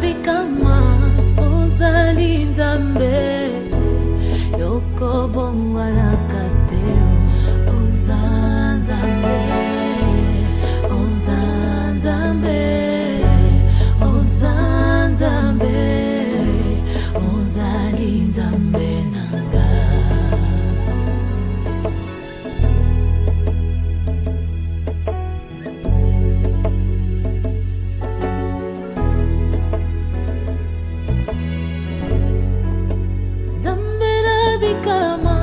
bikama ozali nzambe yoko bongwa na kateo ozanzambe ozanzambe ozanzambe ozali nzambe nanga kama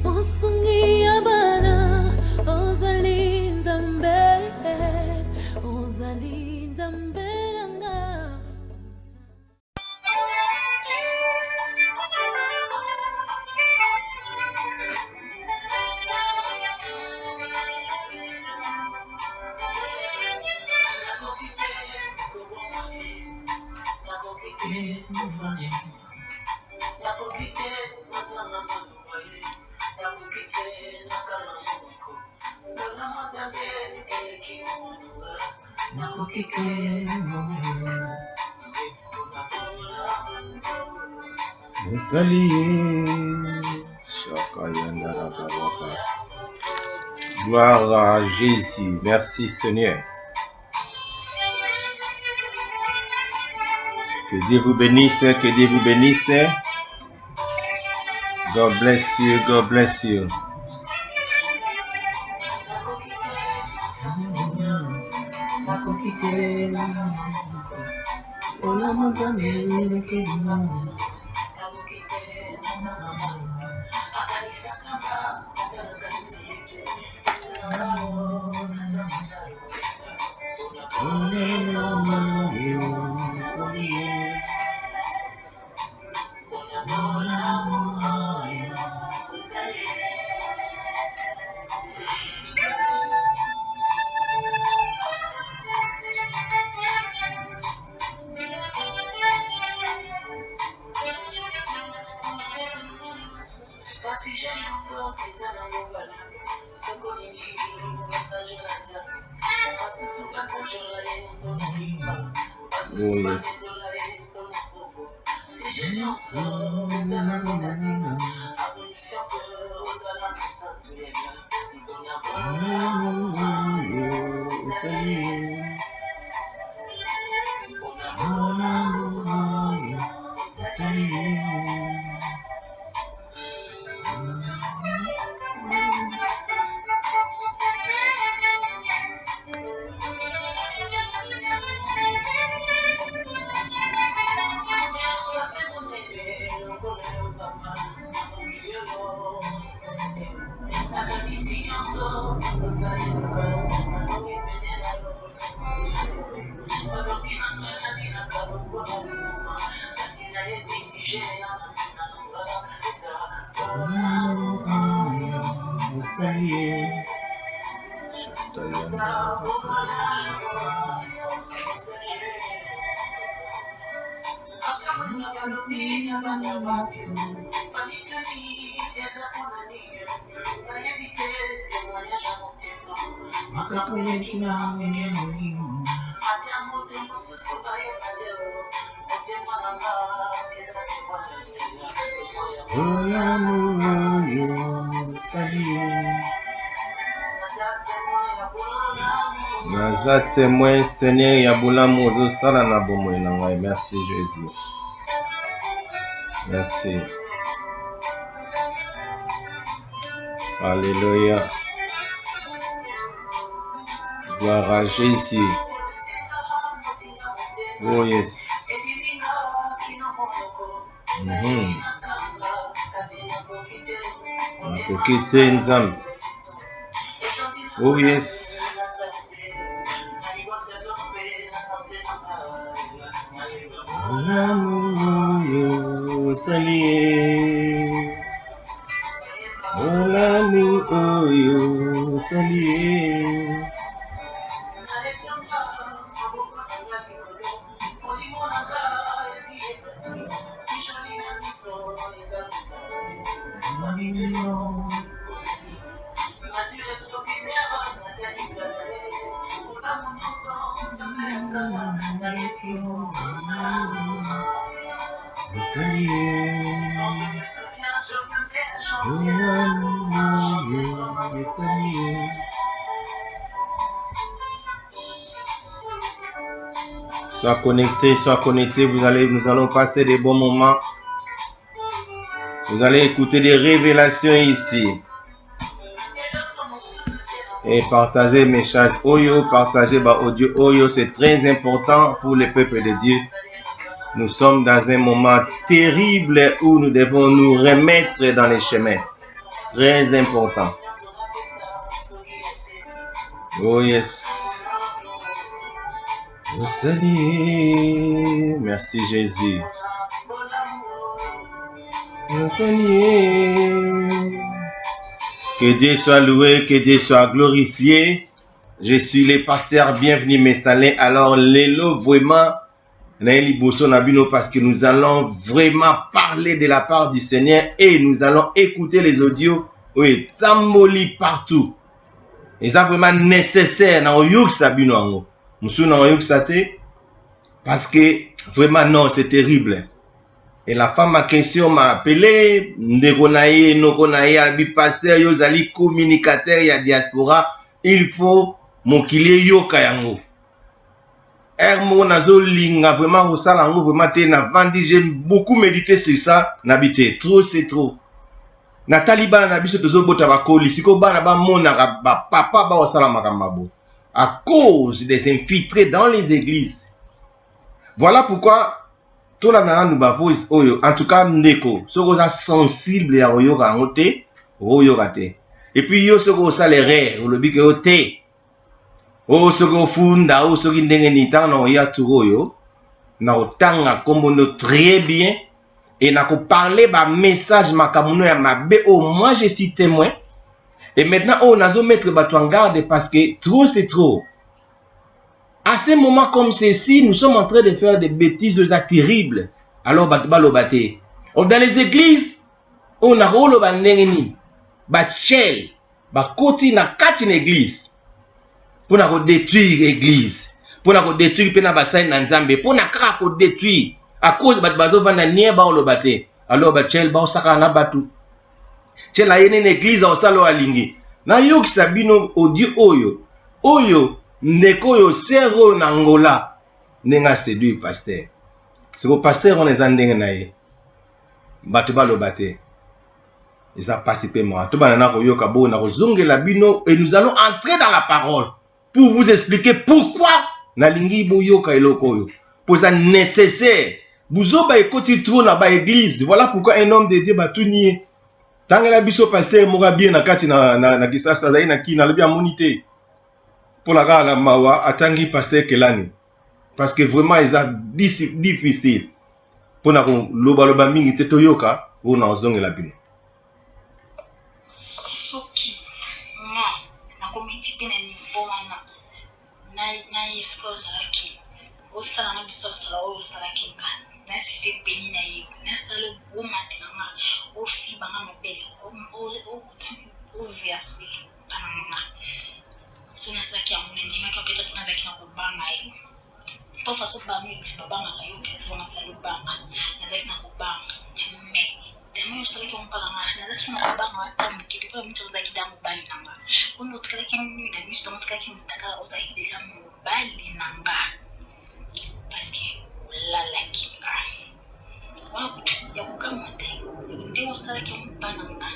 musungi abana ozali nzambe nanga Gloire à Jésus. Merci Seigneur. Que Dieu vous bénisse, que Dieu vous bénisse. God bless you, God bless you. Naza témoin Seigneur Yaboula Mozo Sala na bomo nanga. Merci Jésus. Merci. Alléluia. Gloire à Jésus. Oh yes. Nakokite nzambe. Oh yes. Olamu salie. Olamu oyo salie. Sois connecté, nous allons passer des bons moments. Vous allez écouter des révélations ici. Et partagez mes chats Oyo, partagez audio Oyo, c'est très important pour le peuple de Dieu. Nous sommes dans un moment terrible où nous devons nous remettre dans les chemins. Très important. Oh yes. Vous saluez. Merci Jésus. Vous saluez. Que Dieu soit loué, que Dieu soit glorifié. Je suis le pasteur Bienvenu Messalin. Alors, l'élo vraiment, parce que nous allons vraiment parler de la part du Seigneur et nous allons écouter les audios. Oui, tamboli partout. Et ça vraiment nécessaire dans le Sabino. Nous sommes dans le parce que vraiment non, c'est terrible. Et la femme en question m'a appelé, pasteur, yozali communicateur, il y a diaspora, il faut mon kile yoka yango. Ermo nazo linga vraiment au salango vraiment te na vandi, j'ai beaucoup médité sur ça, n'habité trop c'est trop. Na taliban na biso tozo bota bakoli, siko bana ba mona ba papa ba osala makamabo. À cause des infiltrés dans les églises. Voilà pourquoi tout la nana nous oyo, en tout cas ndeko, soko za sensible à oyo ka ngote, oyo kate. Et puis yo soko sa les rêves, le bike ote. O soko funda, o soko ndenge ni tan no ya turoyo, na otanga kombono très bien et na ko parler ba message makamuno ya mabe. Oh moi je suis témoin. Et maintenant on nazo mettre bato en garde parce que trop c'est trop. À ces moments comme ceci, nous sommes en train de faire des bêtises terribles. Alors, dans les églises, on a rôle bandengeni, bachel, bakoti na kati na église, pour na détruire l'église, pour na détruire pena basai na nzambe, pour na kaka détruire à cause bat bazo vanda nie ba lo bate. Alors bachel ba osaka na batu. Chela yene na église au salo alingi. Na yok sabino audio oyo ndeko yo sero na Angola nenga séduit pasteur. C'est que pasteur on les andenge na ye. Batu ba lo bate. Ils ont participé moi. Tout banana ko yoka bo na ko zongela bino et nous allons entrer dans la parole pour vous expliquer pourquoi na lingi bo yoka eloko yo. Pour ça nécessaire. Buzo ba ekoti trop na ba église. Voilà pourquoi un homme de Dieu ba tout nier. Tangela biso pasteur moka bien na kati na kisasa za ina ki na lebia monité. Pour la gare la mawa atangi pasteur Kelani parce que vraiment ils ont difficile pour na loba mingi te toyoka ou na ozongela bino soki na komiti pe na niveau wana na expose laki osala na biso sala o sala kinga na sisi peni na yo na sala o matina o fi banga mabele o viasi panama. So na saki ya mune ndima kwa peta tuna zaki na kubanga hiyo. Kwa faso bami kubanga kayo peta wana pala lubanga. Na zaki na kubanga. Me demo yo sala kwa mpala nga. Na zaki na kubanga wata mkili kwa mtu zaki damu bali nanga. Uno utkala ki mimi na misto utkala ki mtaka uzaki deja mbali nanga. Paske ulala kinga. Wakutu ya kukamate. Ndewo sala ki mpana nga.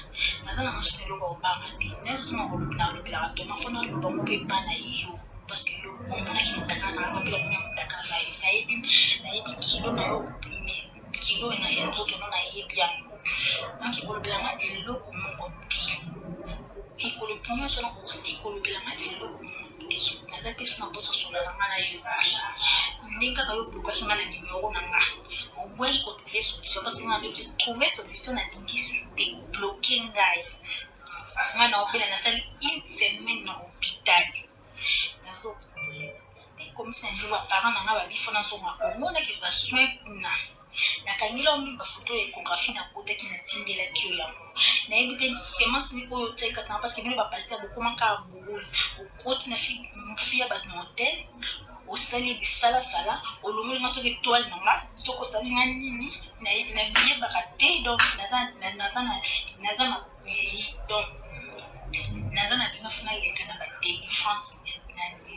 Nazana masukelo kwa ubanga di. Nezo tuna kulubina kulubila kato. Mafona luba mube pana iyo. Paske yo mbona ki mtaka na ngabila mwenye mtaka na iyo. Na ibi kilo na yo upime. Kilo na yenzoto no na ibi yangu. Nanki kulubila nga ilo kumungo di. Ikulubila sona kukusi. Ikulubila nga ilo kumungo di. Nazapi suna bosa sola na nga na iyo di. Ninga kayo buluka kima na nimero na nga. Mwenye ko trouver solution parce que on a trouver solution na dingi débloquer ngai. Ngana opela na sali une semaine na hôpital. Nazo comme ça ni wa parents na ba bifona so ma komona ki va soin kuna. Na kangila ombi ba photo échographie na côté ki na tindela kio yango. Na ebite semence ni ko yotseka tan parce que bino ba pasteur beaucoup manka bugula. Au côté na fille ba hotel. osali bisala olongoli nga soki étoile na nga soki osali nga nini nayebaka te donc naza na bino funa eleka na badelivrance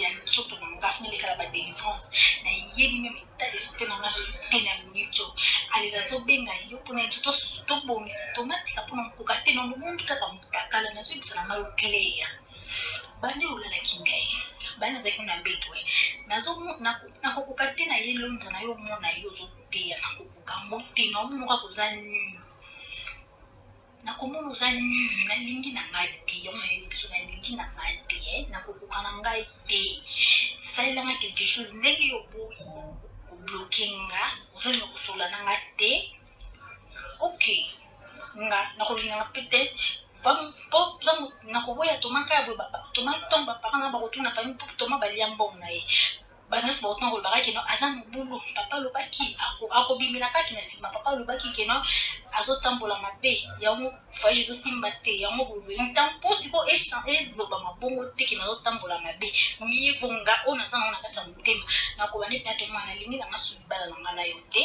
ya nzoto na nga funa eleka na badelivrance nayebi meme état d'esprit na nga sote na minito alela azobenga yo mpona nzoto tobongisa tomatika mpona mokoka te na lomondu kaka motakala nazoyebisa na ngai oclair bandi olalaki ngai bani nazalaki na mbeto nakokoka te na ye londre na yo omona yo ozoteya nakokoka ngo te na omonoka koza nini nakomona oza nini nalingi na ngai te yango nayebi biso nalingi na ngai te nakokoka na ngai te salelanga quelque chose ndenge yo boyi obloke nga ozolinga kosola na nga te ok nga nakolinganga pete nakoboya toma kaya boye toma ntongo bapaka na bakotuna famille mpo toma balia mbongo na ye banyonso bakotuna kolobaka keno aza mobulu papa alobaki akobimela kaki na nsima papa alobaki keno azotambola mabe yango voyage ezosimba te yango boye ntamposi po eloba mabongo te keno azotambola mabe miyevonga oyo naza nango na kati ya motema nakoba nde mpena tomona nalingi nanga so libala na nga na yo te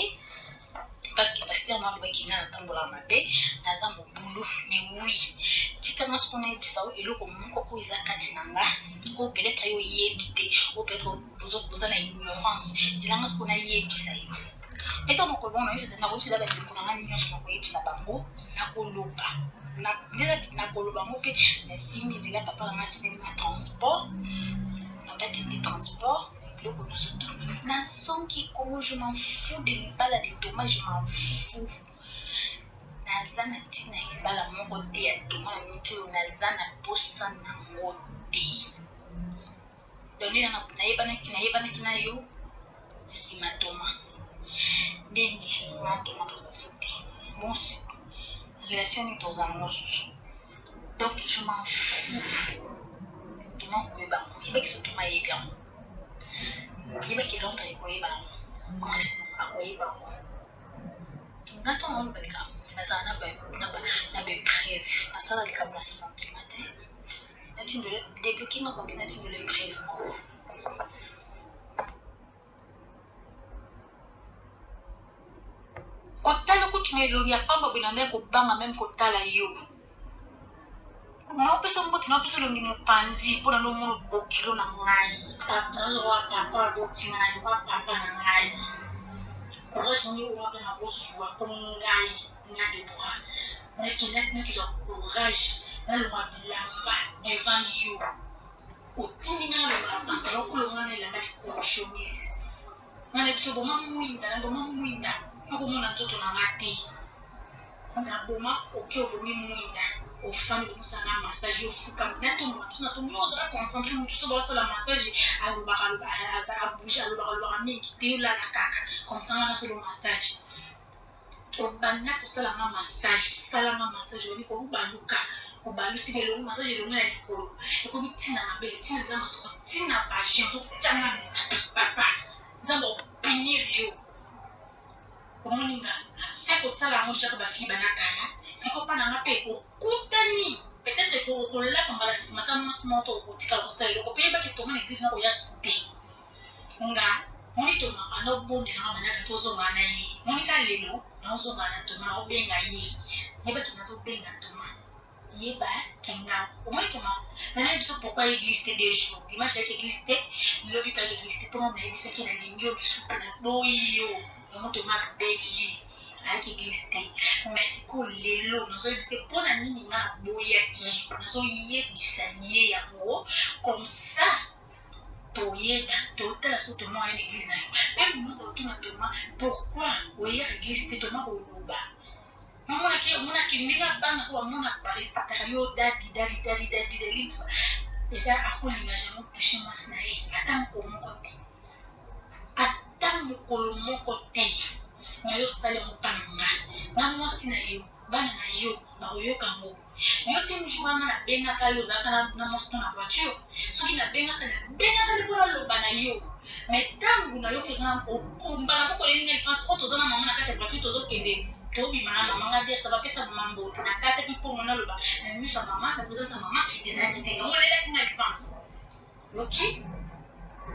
parce que pasteur mwa alobaki nga natambola mabe naza mobulu mais oui tikanga soko nayebisa oyo eloko moko oyo eza kati na nga oyo peut-être yo oyebi te oyo peut-être oza na ignorance zelanga soko nayebisa yo eto mokolo bongo nakoyebisa bandeko na nga nyonso nakoyebisa bango nakoloba nakoloba ngo mpe nasimi nzela papa na nga tineli na transport nabatindi transport eloko nyonso nasongi kongo je m'en fous de libala de toma je m'en fous naza na ntina ya libala moko te ya toma na miniti oyo naza na posa nango te donde nayebanaki na yo na nsima toma ndenge na toma toza so te bonso relation ni toza mosusu donc je m'en fous toma koyeba yebaki so toma yebi yango yebaki londres ekoyeba yango masino akoyeba yango nga ntango oloba likambo nazala na bepreuve nasala likambo na sentiment te natindole débloquinga komisi natindole preuve kotala kutuna elongi ya pamba boye nandai kobanga meme kotala yo naopesa mboti naopesa elongi mopanzi mpona nomona bokilo na ngai nazowa papa botinga na yoka papa na ngai courage nini oyo na kosuwa mpo ngai nga debora nakeza courage nalonga bilamba devant yo otindi nga nalonga na pantalon kolonga na elamba likolo chemise nga na biso boma mwinda nakomona nzoto na nga te naboma oke obomi mwinda ofani bomosanga massage ofuka natombi ozala concentre motu so baosala massage alobaka abouge alobaka mingi te olala kaka komsanga nasala massage obanda kosalanga massage osalanga massage obi kobaluka obalusika elongo massage elongo na likolo ekomi ntina mabele ntina nzambe soko ntina vagin ozotyanga papa nzambe opinir yo omoninga sika kosala yango jaka bafili banakala sikopa nanga mpe okutani peut-être okolapa mbala nsima ta mwasi moko to okotikala kosala eloko mpe yebaki toma na eglise nako ya sute nga moni toma anobondelanga banaka tozonga na ye monika lelo naozonga na toma naobenga ye yebaki nazobenga toma yeba kenga omoni toma zana biso pourquoi église te des jours dimanche avec église te lobi pas église te mpona nayebisaki nalingi yo bisuka na boyi yo yango toma beli ayaki église te mais sikoyo lelo nazoyebisa mpona nini nga naboyaki nazoyebisa ye yango comme ça toyeba totala so toma oya na église na yo même nous otuna toma pourquoi oyaka église te toma koloba omonaki ndenge abanga ko bamona barespectaka yo dadi eza akolinga jango touche mwasi na ye ata mokolo moko te na yo sala yango mpa na nga na mwasi na yo bana na yo bakoyoka ngo yo ti mojour wana nabengaka yo ozalaka na mwasi to na voiture soki nabengaka lipo naloba na yo mais ntango na yo toza mbala moko lelinga lipanse po toza na mama na kati ya voiture tozokende tobima na mama nga biasa bapesa mama mbote nakataki mpongo naloba na miso ya mama na présence ya mama ezalaki te yango lelaki nga lipanse ok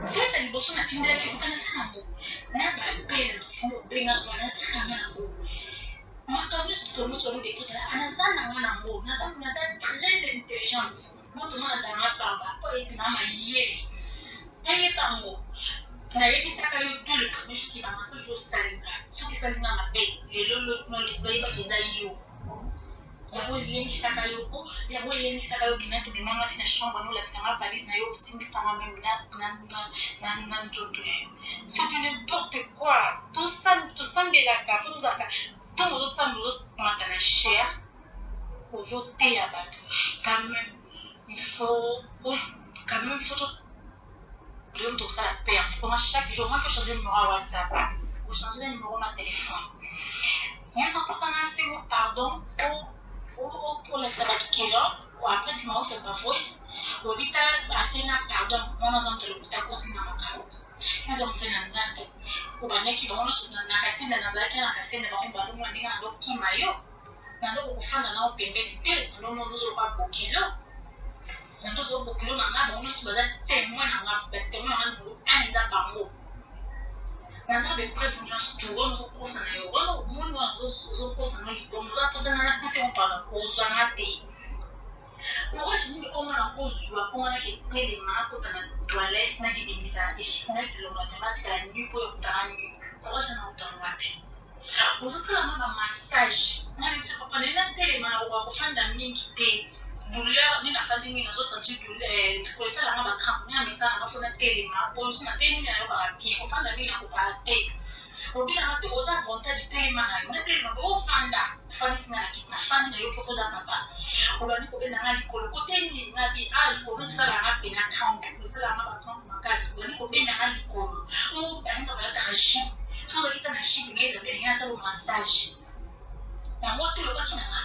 voice à liboso na tindelaki okanisa nango na bapele timo benga banasaka nango makambo nyonso olodeposala anaza nango nango naza très intelligente moto mwana danga pamba po yebi na mayele nayebi yango nayebisaka yo to le premier jour kibanga soki osalinga soki esalinga mabe lelo loyebaki eza yo yango elengisaka yoko yango elengisaka yo kina tobimanga ntina chambre nolakisanga valise na yo osimbisanga meme na nzoto yayo soki n'importe quoi tosambelaka fo tozalaka ntongo ozosamba ozomata na cher ozoteya bato quand même il faut donc tout ça la perte. Pour moi, chaque jour, moi, que je change le numéro à WhatsApp, je change le numéro à téléphone. Nous avons passé un assez bon pardon pour l'examen qui est là, ou après, si moi, c'est pas voice, ou vite assez un pardon, on a un téléphone, aussi dans ma carte. Nous avons fait un exemple, ou bien qui vont nous na cassine na zaki na cassine na ba mu ndinga na doki mayo, na ndo kufanya nao pembeni te, ndo nous pas bokilo. Nando zo bokilo na nga bango nyonso baza témoin na nga témoin na nga un eza bango naza de preuve nyonso to wana ozokosa na yo wana omoni wana ozokosa na libomo ozaposana na nsi opala kozwanga te courage nini omwana kozwa omonaki etelema akota na toilette nakibimisa naki lomatematika ya nu po ekutanga nu courage na otanga wapi ozosalama bamassage nani biso papa nena telema na koka kofanda mingi te douleur ni na fati mingi nazosentir kolesala nga bacrampe ni na misala nanga fona telema polosi na te mingi na yo kaka bien ofanda mingi na kokala te obinanga te oza avantage telema na yo na telema ofanda ofandisi nga na kiti nafandi na yo ki okoza papa obandi kobendanga likolo kote nini nga bi likolo tosalanga pena crampe tosalanga bacrampe makasi obandi kobendanga likolo obaninga balataka jus so ozokita na jus nga ezabelenge asala massage yango te lobaki na nga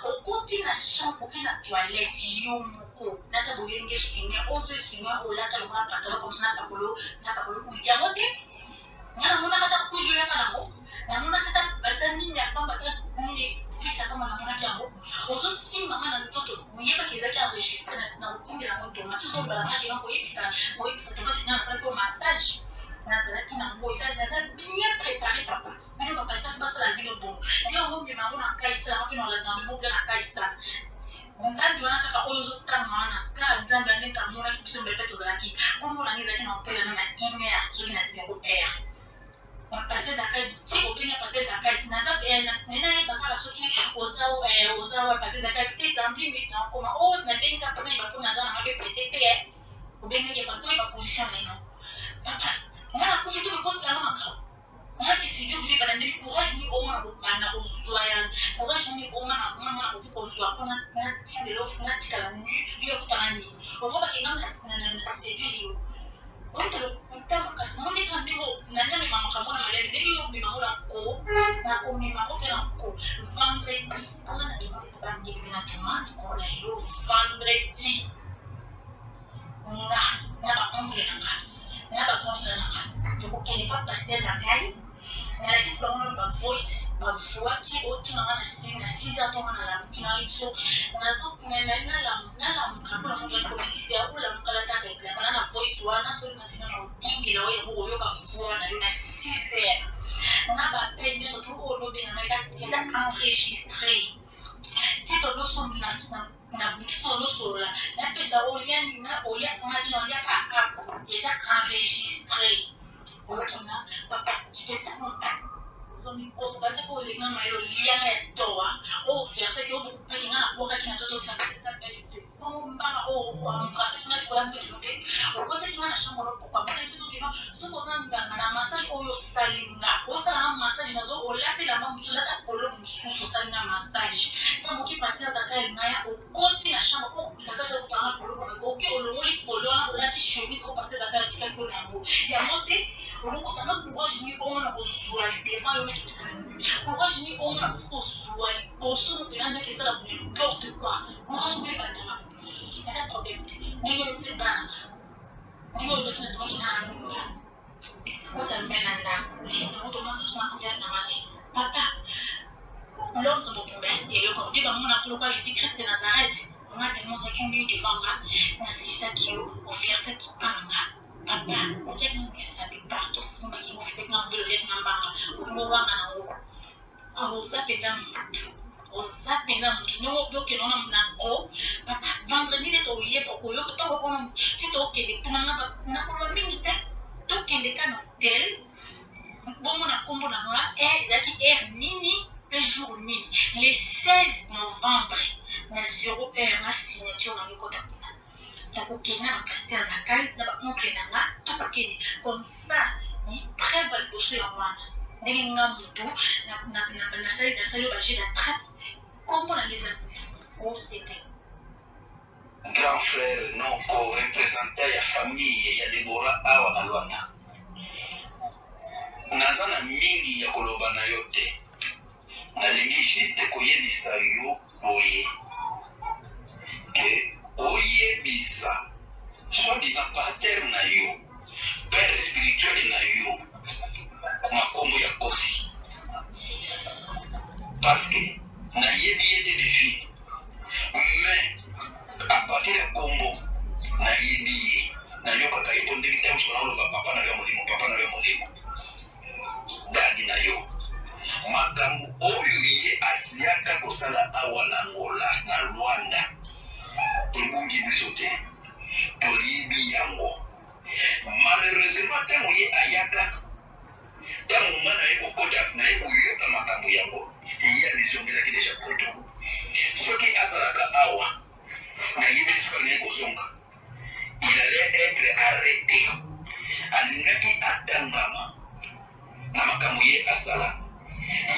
okoti na chambre oke na toilette yo moko nata boyenge eswime ozoeswime olata longa pantalon comme ça na pakolo yango te nga namonaka ta kuilo yaka nango namonaka ata nini ya pamba ata nini fixe ya pamba namonaki yango ozosimbanga na ntoto moyebaki ezaki enregistre na kotindela yango tomati ozobalangaki yango koyebisa tomati nga nasalaki o massage nazalaki nango naza bien préparé papa bino bapasitasi basala bino bongo nde yango mema yango na kaisalanga mpe na olatanga mo mpe na kaisala nzambe wana kaka oyo ozotanga wana kaka nzambe ande tamonaki biso mbele mpe tozalaki omonanga ezalaki na hotelana na 1 heure soki na 0 heure bapasite ezakali ti obenga pasite ezakali naza nenayeba kaka soki oza pasite ezakali te dans 10 minutes nakoma o nabenga mpona yeba mpo naza nanga mpe pese te obengaki yeba to yeba position na ino papa nga nakufi to bekosilanga makao ngati sijui vile banandeli courage ni omwana kobanda kozwa ya courage ni omwana koki kozwa mpona natindelo natikala nu yo ekutanga nini ongo bakenga na séduire yo oyitala makasi mondeka ndenge nanyamema makambo na malele ndenge yo omemango na ko nakomemango mpe na ko vendredi mpona na demandeka bangeli na demande ko na yo vendredi nga na baongle na nga na baconfrère na nga tokokende pa pasteur zakali nalakisi bango nano bavoice bavoiti otunanga na 6 tonga nalamuki na biso nalamuka mpona fongelako 6 ya olamuka lataka ebilamba na voice wana soki natina na otingela oyo yango oyoka voix na yo na 6 heures na bapese nyonso to olobenganga eza enregistré ti tolosomina na butu tolosolola napesa oliaka apo eza enregistré okinga papa titotanga ozomikoso baza ko olinga mayo lianga ya toa oversaki obokupakinga na bokaki na tototinapesite ombanga omukasifinga likola mpetino te okotikinga na chambre lopokwa mpona titokima soki oza nganga na massage oyo osalinga osalanga massage nazo olatelanga mosusu olata polo mosusu osalinga massage ntango oki pasteur zakari ngaya okoti na chambre po zakari okutanga polo oke olongoli polo wana olati chemise o pasteur zakari atikaki ona yango te olokosanga courage ni omona kozwa devant yo neti otikala nini courage ni omona kozwa liboso mpena ndenge ezala n'importe quoi courage mpe ebandaka eza problème te ndenge olokisa ebana ndenge oloki na tomaki nga na nunga kota mpe na ndako yango tomasa na confiance na mate papa l'ordre botumbe eyoko nde bamona kolokwa jésus christ de nazareth nga tellement ozalaki mingi devant nga nasisaki yo ofirsaki mpa na nga papa ojaki bisabi partout simba ki mofite na mbelo leki na mbanga ngowanga na ngo oza penza mutu nyongo byoke nona mnako papa vendredi ne toyeba koyoka tokokona ti tokende mpuna na koloba mingi te tokende ka na hotel bongo na nkombo na nga ezalaki heure nini mpe jour nini le 16 novembre na 0 heure na signature na ngekota kuna tokokende na bapasteur zakali na baoncle na nga tokokende comme ça preuve liboso ya wana ndenge nga motu nasali baje na trappe nkombo na ngeza kuna ocp grand frère noko représentant ya famille ya Debora awa na Luanda. Naza na mingi ya koloba na yo te. Nalingi juste koyebisa yo boye. Ke oyebisa soi-disant pasteur na yo, père spirituel na yo, makombo ya kosi. Parce que nayebi ete de vie. Mais à partir de Congo, nayebi ye. Nayokaka ye po ndenge te mosona oloba papa na yo molimo. Dadi na yo. Makambo oyo ye asiaka kosala awa na Angola na Luanda. Ebungi biso te. Toyebi yango. Malheureusement ntango ye ayaka ntango nga na ye kokota na ye koyoka makambo yango ye alisongelaki deja poto. Soki azalaka awa nayebi soki alingi kozonga il allait être arrêté. Alingaki atangama na makambo ye asala.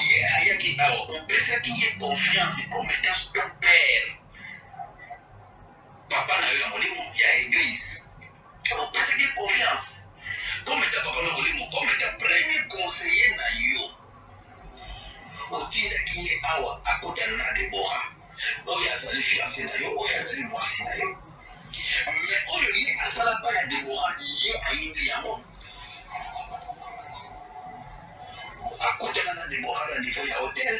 Ye ayaki awa opesaki ye confiance comme étant ton père. Papa na yo ya molimo ya église. Opesaki confiance comme étant papa na molimo, comme étant premier conseiller na yo. Otindaki ye awa akotana na Debora. Oyo azali fiancé na yo, oyo azali mwasi na yo. Mais oyo ye asala pa ya Debora ye ayindi yango. Akotana na Debora na niveau ya hôtel.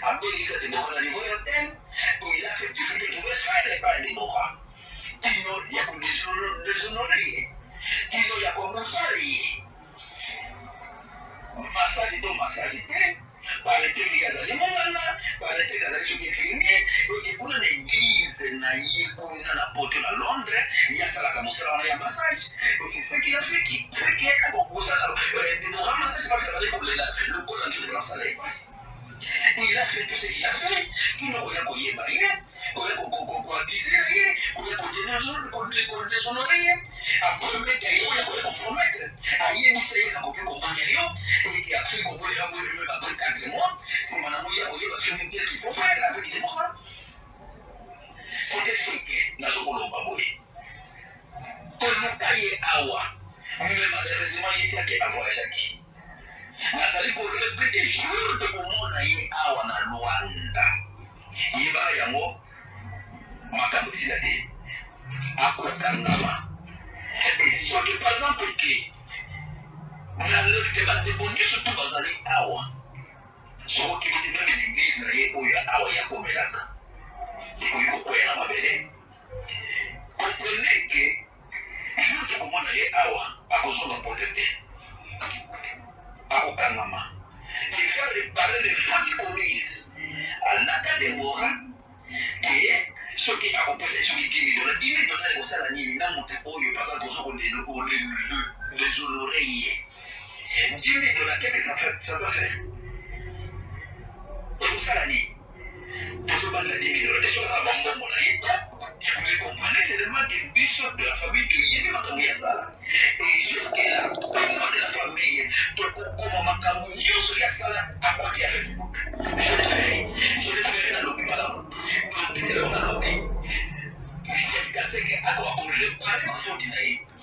Abelisa Debora na niveau ya hôtel. Il a fait tout ce qu'il pouvait faire par Debora. Kino ya déshonorer. Kino ya komosali. Massage to massage te. Parete ki azali monganga, parete ki azali soki infirmier, et kuna na église na ye kuna na poto na Londres, ya salaka mosala wana ya massage. Et c'est ça qu'il a fait qui fait qu'il a proposé de massage parce qu'il a le col en dessous de la salle et passe. Il a fait tout ce qu'il a fait, il n'a rien koyé rien, ko abiser rien, ko déshonorer rien. Après mettre rien, ko compromettre. Aïe ni c'est ka ko comprendre rien, et après ko voulait même après 4 mois, si madame ya koyé parce que qu'est-ce qu'il faut faire avec les morts. C'était fake, na sokoloba boy. Tozukaye awa, mais malheureusement ici a que avoir jaki. Nazali korepe des jours de komona ye awa na Luanda. Yeba yango makambo sila te. Akokangama. Et soki par exemple ke na lekte ba de bonus surtout bazali awa. Soki kiti même l'église na ye oya awa ya komelaka. Iko koya na mabele. Comprenez que jour de komona ye awa akozonga potete. Akokangama. Il faut réparer les fautes commises. Alaka Debora, qui est ce qui a composé ce qui dit $10,000. $10,000 au salarié, il n'a monté au lieu par exemple pour déshonorer. $10,000, qu'est-ce que ça doit faire? Au salarié, de ce bande de $10,000, de ce que ça va m'envoyer. Mais comprenez seulement que biso de la famille de Yémi Makamou Yassala. Et jusque-là, tout le monde de la famille, comment Makamou Yosso Yassala a parti à Facebook. Je le ferai dans l'objet, madame. Donc, il est dans l'objet. Jusqu'à ce que, à quoi on le parle, ma faute,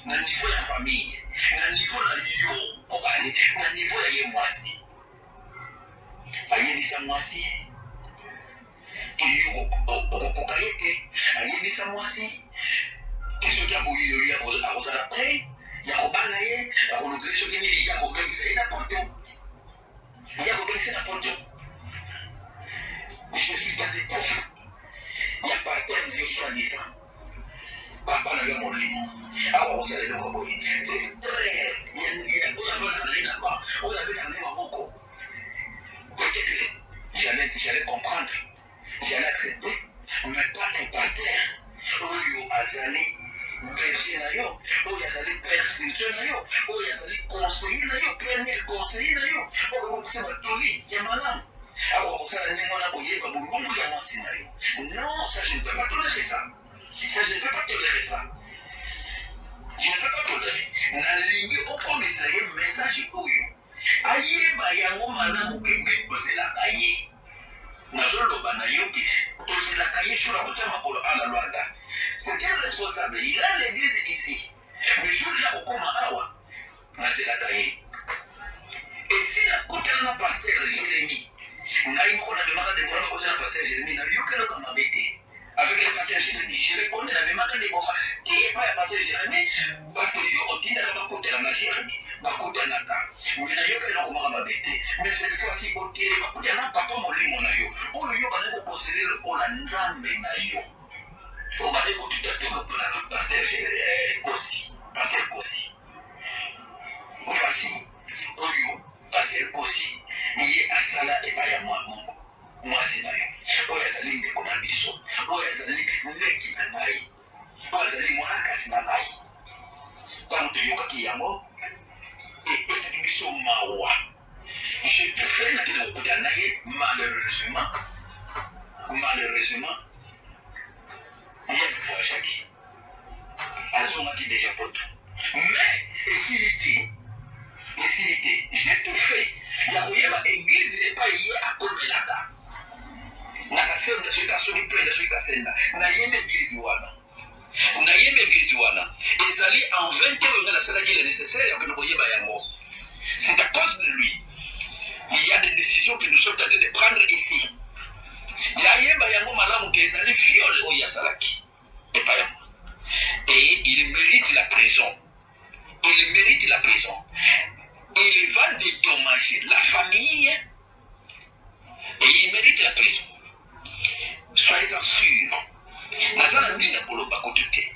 na niveau de la famille, na niveau de yo, on va aller, na niveau de Yémoisi. Ayébisa Moisi. Okokayete ayebisa mwasi soki akoyi akozala pre ya kobala ye akolokeli soki nini ya kobengisa ye na poto je suis dans les profs ya paster na yo soi-disant papa na yo molimo awa kosala eloko boye c'est frère oyo avandaka na ba oyo abetaka na maboko peut-être j'allais comprendre j'allais accepter mais pas un pasteur oyo azali berger na yo oyo azali père spirituel na yo oyo azali conseiller na yo premier conseiller na yo oyo okokosala batoli ya malamu awa kosala ndenge wana koyeba bolongo ya mwasi na yo non ça je ne peux pas tolérer ça je ne peux pas tolérer ça je ne peux pas tolérer nalingi okomisa ye message oyo ayeba yango malamu kebe kozelaka ye nazoloba na yo ke tozelaka ye jour akotia makolo ala lwanda c'est quel responsable il a l'église ici mais jour ya kokoma awa nazelaka ye esi nakotana na pasteur Jérémie ngai moko namemaka debora nakotana na pasteur Jérémie nayokelaka mabe te avec le pasteur Jérémie je reconnais namemaka debora te epa ya pasteur Jérémie parce que yo otindaka bakotela na Jérémie bakotanaka mais nayokelaka komaka mabe te mais cette fois-ci otele bakotela na papa molimo na yo oyo yo bana kokosele lokola nzambe na yo obale kotuta te lokola pasteur Kosi pasteur Kosi voici oyo pasteur Kosi ye asala epai ya mwasi na yo oyo azali ndeko na biso oyo azali leki na ngai oyo azali mwanakasi na ngai ntango toyokaki yango epesaki biso mawa je te fai nakende kokuta na ye malheureusement ye voyageaki azongaki déjà poto mais esili te j'ai tout fait ya koyeba église epai ye akomelaka nakasenda soki kasoki plenda soki kasenda nayembi église wana ezali en 20 oyo nga nasalaki le nécessaire yakende koyeba yango c'est à cause de lui il y a des décisions que nous sommes en train de prendre ici yayeba yango malamu ke ezali viole oyo asalaki epai yango et il mérite la prison il va dédommager la famille et il mérite la prison. Soyez-en sûrs. Nazana minga koloba kote.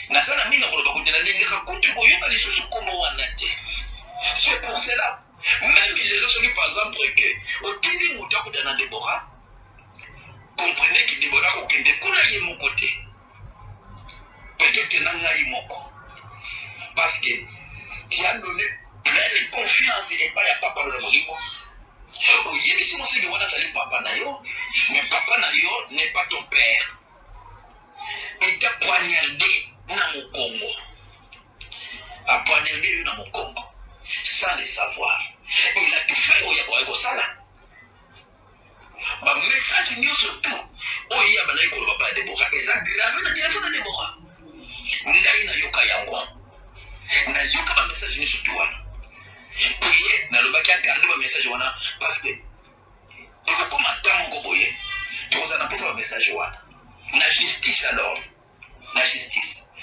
Nazana minga koloba kote na lengeka kote koyoka lisusu kombo wana te. C'est pour cela même il est là par exemple que otindi mutu akuta na Déborah comprenez que Déborah kokende kuna ye moko te. Peut-être na ngai moko parce que tu as donné pleine confiance et pas ya papa na molimo oyebisi mosenge wana azali papa na yo mais papa na yo n'est pas ton père il t'a poignardé na mokongo a poignardé yo na mokongo sans le savoir il a tout fait oyo yakoya kosala bamessage nyonso tout oyo ya banayi koloba pa ya Déborah eza grave na telefone ya Déborah ngai nayoka yango nayoka bamessage nyonso tout wana oye nalobaki agarde bamessage wana parce que ekokoma ntango moko boye tokozala napesa bamessage wana na justice alors na justice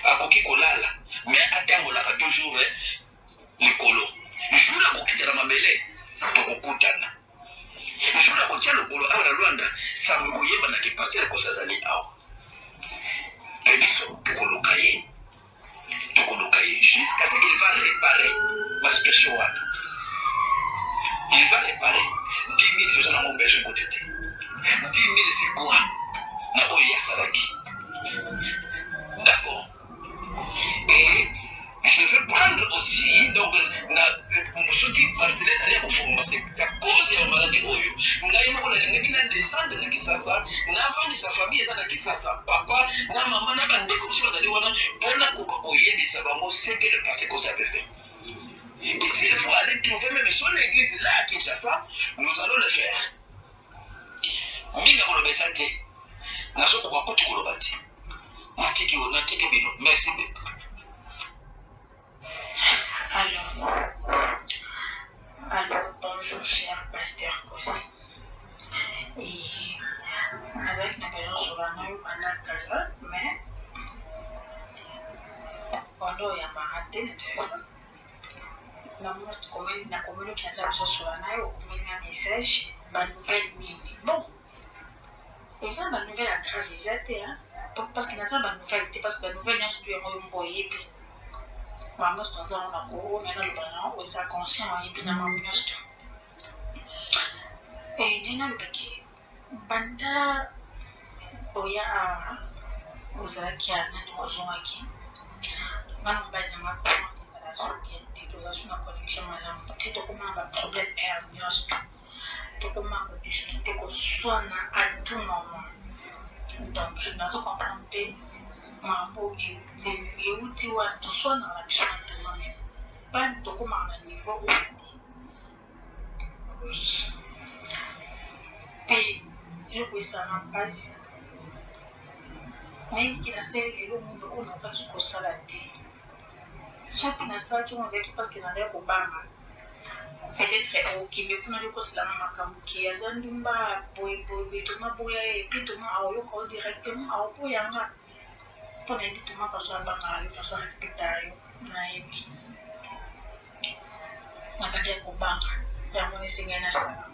akoki kolala mais atangolaka toujours likolo jour akokitana mabele tokokutana jour akotia lokolo awa na Lwanda sango koyebana ke pasteur Kosi azali awa mpe biso tokoluka ye jusqu'à ce qu'il va réparer la situation wana il va réparer 10 000 tozana mobeso kote te 10 000 c'est quoi na oyo yasalaki d'accord et je veux prendre aussi donc soki partie ezali ya kofungwa c'est à cause ya maladie oyo ngai moko nalingaki na descendre na Kisasa navandisa famille eza na Kisasa papa na mama na bandeko mosusu bazali wana mpona koka koyebisa bango ce que le pasteur Kosi avait fait. Et s'il faut aller trouver même son église là à Kinshasa, nous allons le faire. Minga koloba eza te nazokoka koti koloba te natiki bino merci. Alors, bonjour cher pasteur Kosi. Et avec la période sur la nouvelle période, mais pendant il y a raté le téléphone. Na commune qui a déjà sur la nouvelle, commune un message, ma nouvelle mini. Bon, et ça ma nouvelle a grave hein. parce que naza banouvelle te parce que banouvelle nyonso tu yango yo moko oyebi bango nyonso toza ngo na koona naloba na oza conscient oyebi na mambo nyonso ndenge nalobaki banda oya awa ozalaki nani ozongaki ngana mobali na makoma ezala so bien te toza so na connexion malamu te tokóma na baproblème air nyonso tokóma kodiscute koswana à tout moment donc nazo comprendre te makambo euti wana toswanaka na biso na toma meme pani tokómaka na niveau oyo te mpe eloko esala mpasi nayebiki nasaleli lelo mundu oyo nakokaki kosala te soki nasalaki ngo ezalaki parceke nandaya kobanga peut-être okende kuna yokoselama makambo ke aza ndumba boyeboye toma boya epi toma aoyoka o directement aoboyanga mpo nayebi toma faso abanga yo faso arespecta yo nayebi nabandaya kobanga yango nesengai nasala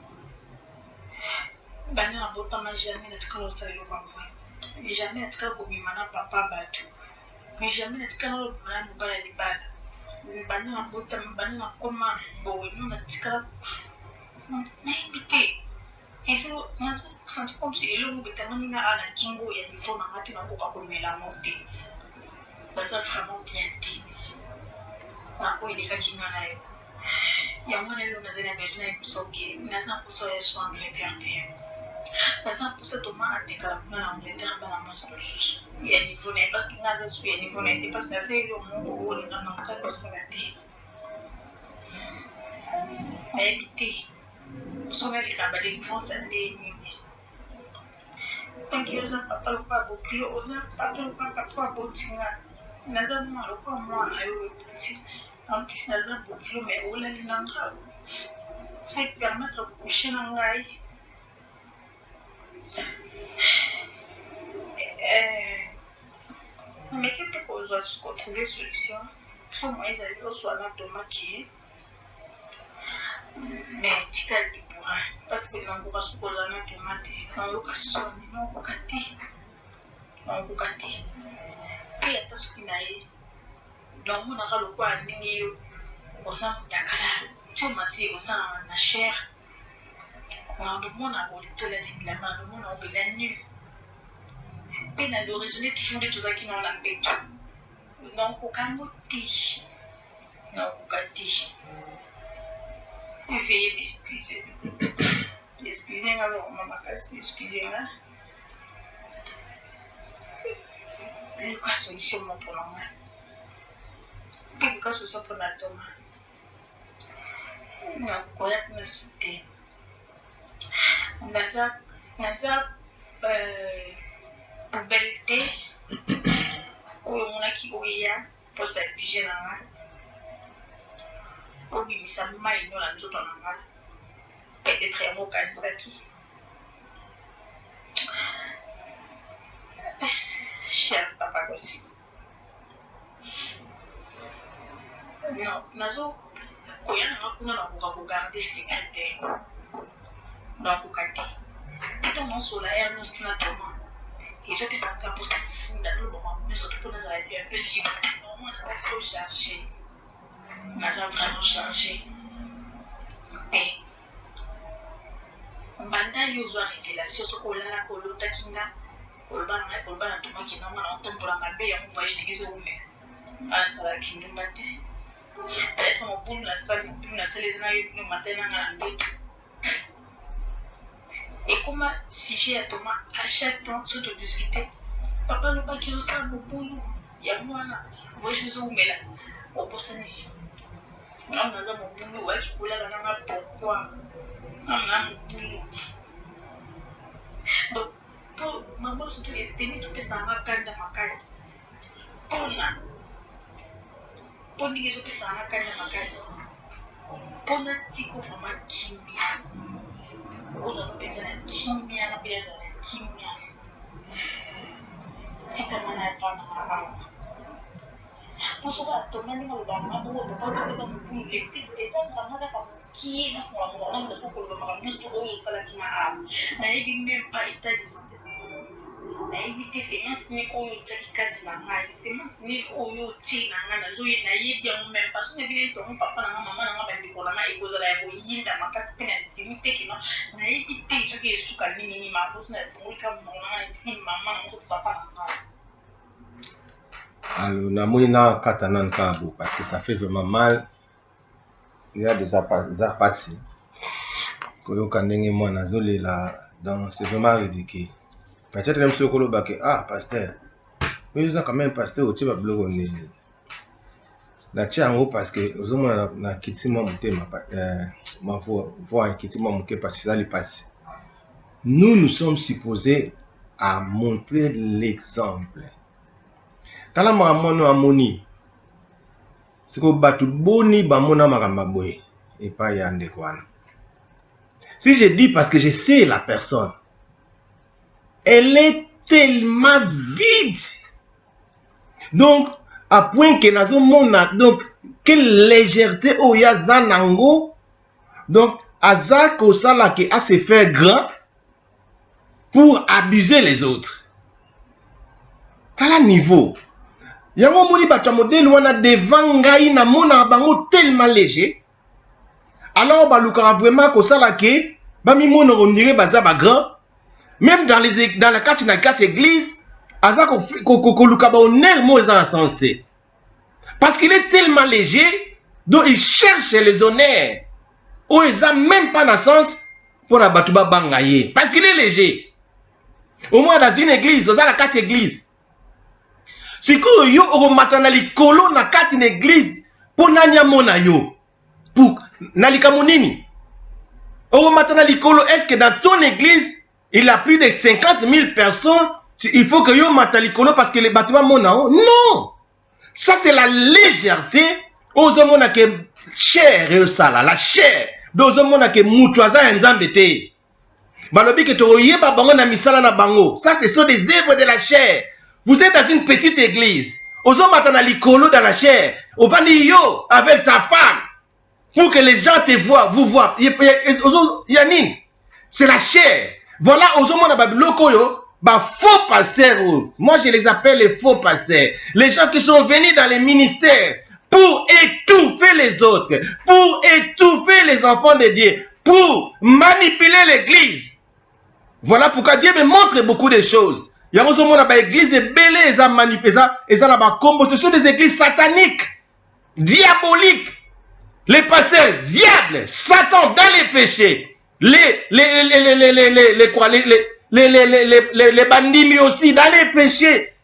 bana na botama jamais natikala osala eloko yango jamais natikala kobima na papa bato mais jamais natikala olobima na mobala ya libala bana na botama bana na koma boye no natikala nayebi te ezo nazo senti comme si eloko betangani na ana kingo ya niveau na nga te nakoka komela mo te baza vraiment bien te na oyo elekaki nga na yo yango na lelo nazali na besoin ya biso ke naza mposo ya so angleterre te naza mposa toma atikala kuna na angleterre bana mwasi mosusu ya niveau na ye parce que nga aza su ya niveau na ye te parce que nasaleli yo moko oyo olinga nakoka kosala te nayebi te soki aleka badelivrance ande nini tanki oza papa lokola bokilo oza papa lokola papa abotinga naza mwana lokola mwana yo eboti en plus naza bokilo mais olali na nga ça permettre kokushe na ngai mais que peut qu'on trouver solution faut moi ezali oswa na toma ki mais tikali libura parce que nangoka sukoza na toma te nangoka soni nangoka te mpe ata soki na ye naomonaka lokola ndenge yo oza motakala ti omati oza na chere naomona kolitolati bilamba naomona obela nu mpe na l'origine toujours nde tozalaki nao na mbeto naokoka yango te veye m'excuse nga bakoma makasi excuse nga luka solution mo mpona nga mpe luka solution mpona toma nakoya kuna su te naza poubelle te oyo omonaki oya mposa bige na nga obimisa mai no na nzoto na nga peut-être yango okanisaki cher papa kosi non nazo koya na nga kuna nakoka kogarde secret te nakoka te eto nosola ya nyonso na toma ezopesaka mposa kofunda nolobama nyonso to mpona ezala un peu libre nomona naza trop chargé naza vraiment chargé banda yo ozwa révélation soki olalaka olotaki nga koloba na tomaki nango na otombola mabe yango voyage ndenge ezoumela asalaki ndumba te peut-être mobulu nasali eza na yo bino matin nanga na mbeto ekoma sujet ya toma à chaque temps so todiscute papa alobaki osala mobulu yango wana voyage ezoumela obosani ngamu naza mobulu oyaki kolala nanga pourkui ngamu na mobulu donc mpo mabolo surtout estemi topesanga kanda makasi mpo ndenge ezopesanga kanda makasi mpona tiko vraimen kimia ozala mpenza na kimia na mpe azala na kimia tikama na vananga awa mpo soki atonga ndenge alobanga bongo papa eza mokulu eza vraimen kaka mokie nafunga mokana modaso koloba makambo nyonso oyo osalaki na awa nayebi meme pas état de santé nayebi te semence nini oyo otiaki kati na ngai semence nini oyo otie na ngai nazoye nayebi yango meme parce que nayebi neti yango papa na nga mama na nga bandeko na ngai ekozala ya koyinda makasi mpe na ndimi te keno nayebi te soki esuka nini makoso na efungolika mongo na nga neti mama na ngo papa na ngai. Alors, namoni na katana nkabo parce que ça fait vraiment mal. Il y a déjà passé. Koyoka ndenge mwana zolela donc c'est vraiment ridicule. Peut-être même si okolo bake ah pasteur. Mais ils ont quand même pasteur au tiba blogo nini. Na tiango parce que ozomona na kitima mutema ma voix kitima muke parce que ça lui passe. Nous sommes supposés à montrer l'exemple. Tala mamono amoni. Siko batu boni bamona makamba boye et pas yande kwana. Si je dis parce que je sais la personne, elle est tellement vide. Donc, à point que nazo mona, donc, quelle légèreté oya zanango. Donc, azako sala ke a se faire grand pour abuser les autres. Tala niveau. Yango moni bato modèle wana devant ngai na mona bango tellement léger. Alors baluka vraiment ko sala ke ba mi mona on dirait baza ba grand. Même dans la quatre églises, aza ko luka ba honneur mo za sensé. Parce qu'il est tellement léger, donc il cherche les honneurs. Ou ils ont même pas de sens pour la batuba bangaye. Parce qu'il est léger. Au moins dans une église, dans la quatre églises. Si vous yo matana likolo na kati na église pour nanya mona yo pour nalika monini o matana likolo est-ce que dans ton église il y a plus de 50 000 personnes il faut que yo matana likolo parce que les bâtiments mona non ça c'est la légèreté aux hommes que chair et sala la chair aux hommes que mutuaza nzambe te balobi que to yeba bango na misala na bango ça ce sont des œuvres de la chair. Vous êtes dans une petite église. Aux hommes dans la chair. Au vanillo avec ta femme. Pour que les gens te voient, vous voient. Yanine. C'est la chair. Voilà aux hommes dans la faux pasteurs. Moi je les appelle les faux pasteurs. Les gens qui sont venus dans les ministères pour étouffer les autres. Pour étouffer les enfants de Dieu. Pour manipuler l'église. Voilà pourquoi Dieu me montre beaucoup de choses. Il y a des églises belées, ce sont des églises sataniques, diaboliques. Les pasteurs, diables, Satan dans les péchés. Les bandits aussi dans les péchés.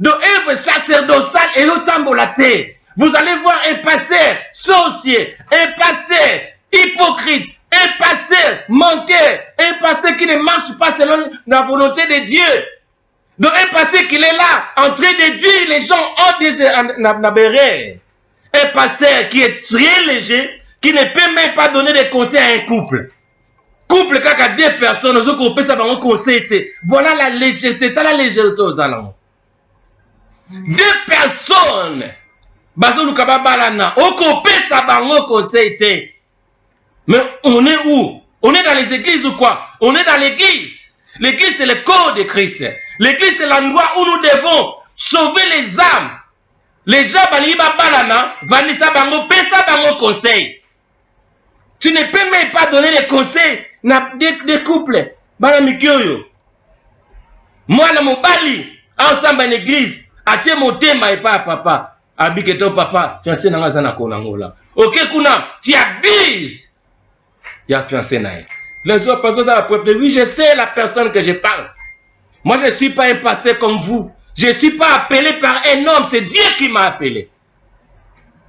De œuvres sacerdotales et autant-bolaté. Vous allez voir un pasteur sorcier, un pasteur hypocrite, un pasteur menteur, un pasteur qui ne marche pas selon la volonté de Dieu. Donc un pasteur qu'il est là, en train de dire les gens ont des un pasteur qui est très léger, qui ne peut même pas donner des conseils à un couple. Couple quand il y a deux personnes, on peut savoir un conseil. Voilà la légèreté, la légèreté aux alentours. Deux personnes, on peut savoir un conseil. Mais on est où? On est dans les églises ou quoi? On est dans l'église. L'église c'est le corps de Christ. L'église c'est l'endroit où nous devons sauver les âmes. Les gens vanisa bango pesa bango conseil. Tu ne peux même pas donner des conseils des couples. Bana mikyoyo. Moi na mobali ensemble en église, atie motema et pas papa. Abiketo papa, fiancé na ngazana konangola. OK kuna, tu abuses. Ya fiancé nae. Les autres personnes dans la preuve de oui, je sais la personne que je parle. Moi, je ne suis pas un pasteur comme vous. Je ne suis pas appelé par un homme. C'est Dieu qui m'a appelé.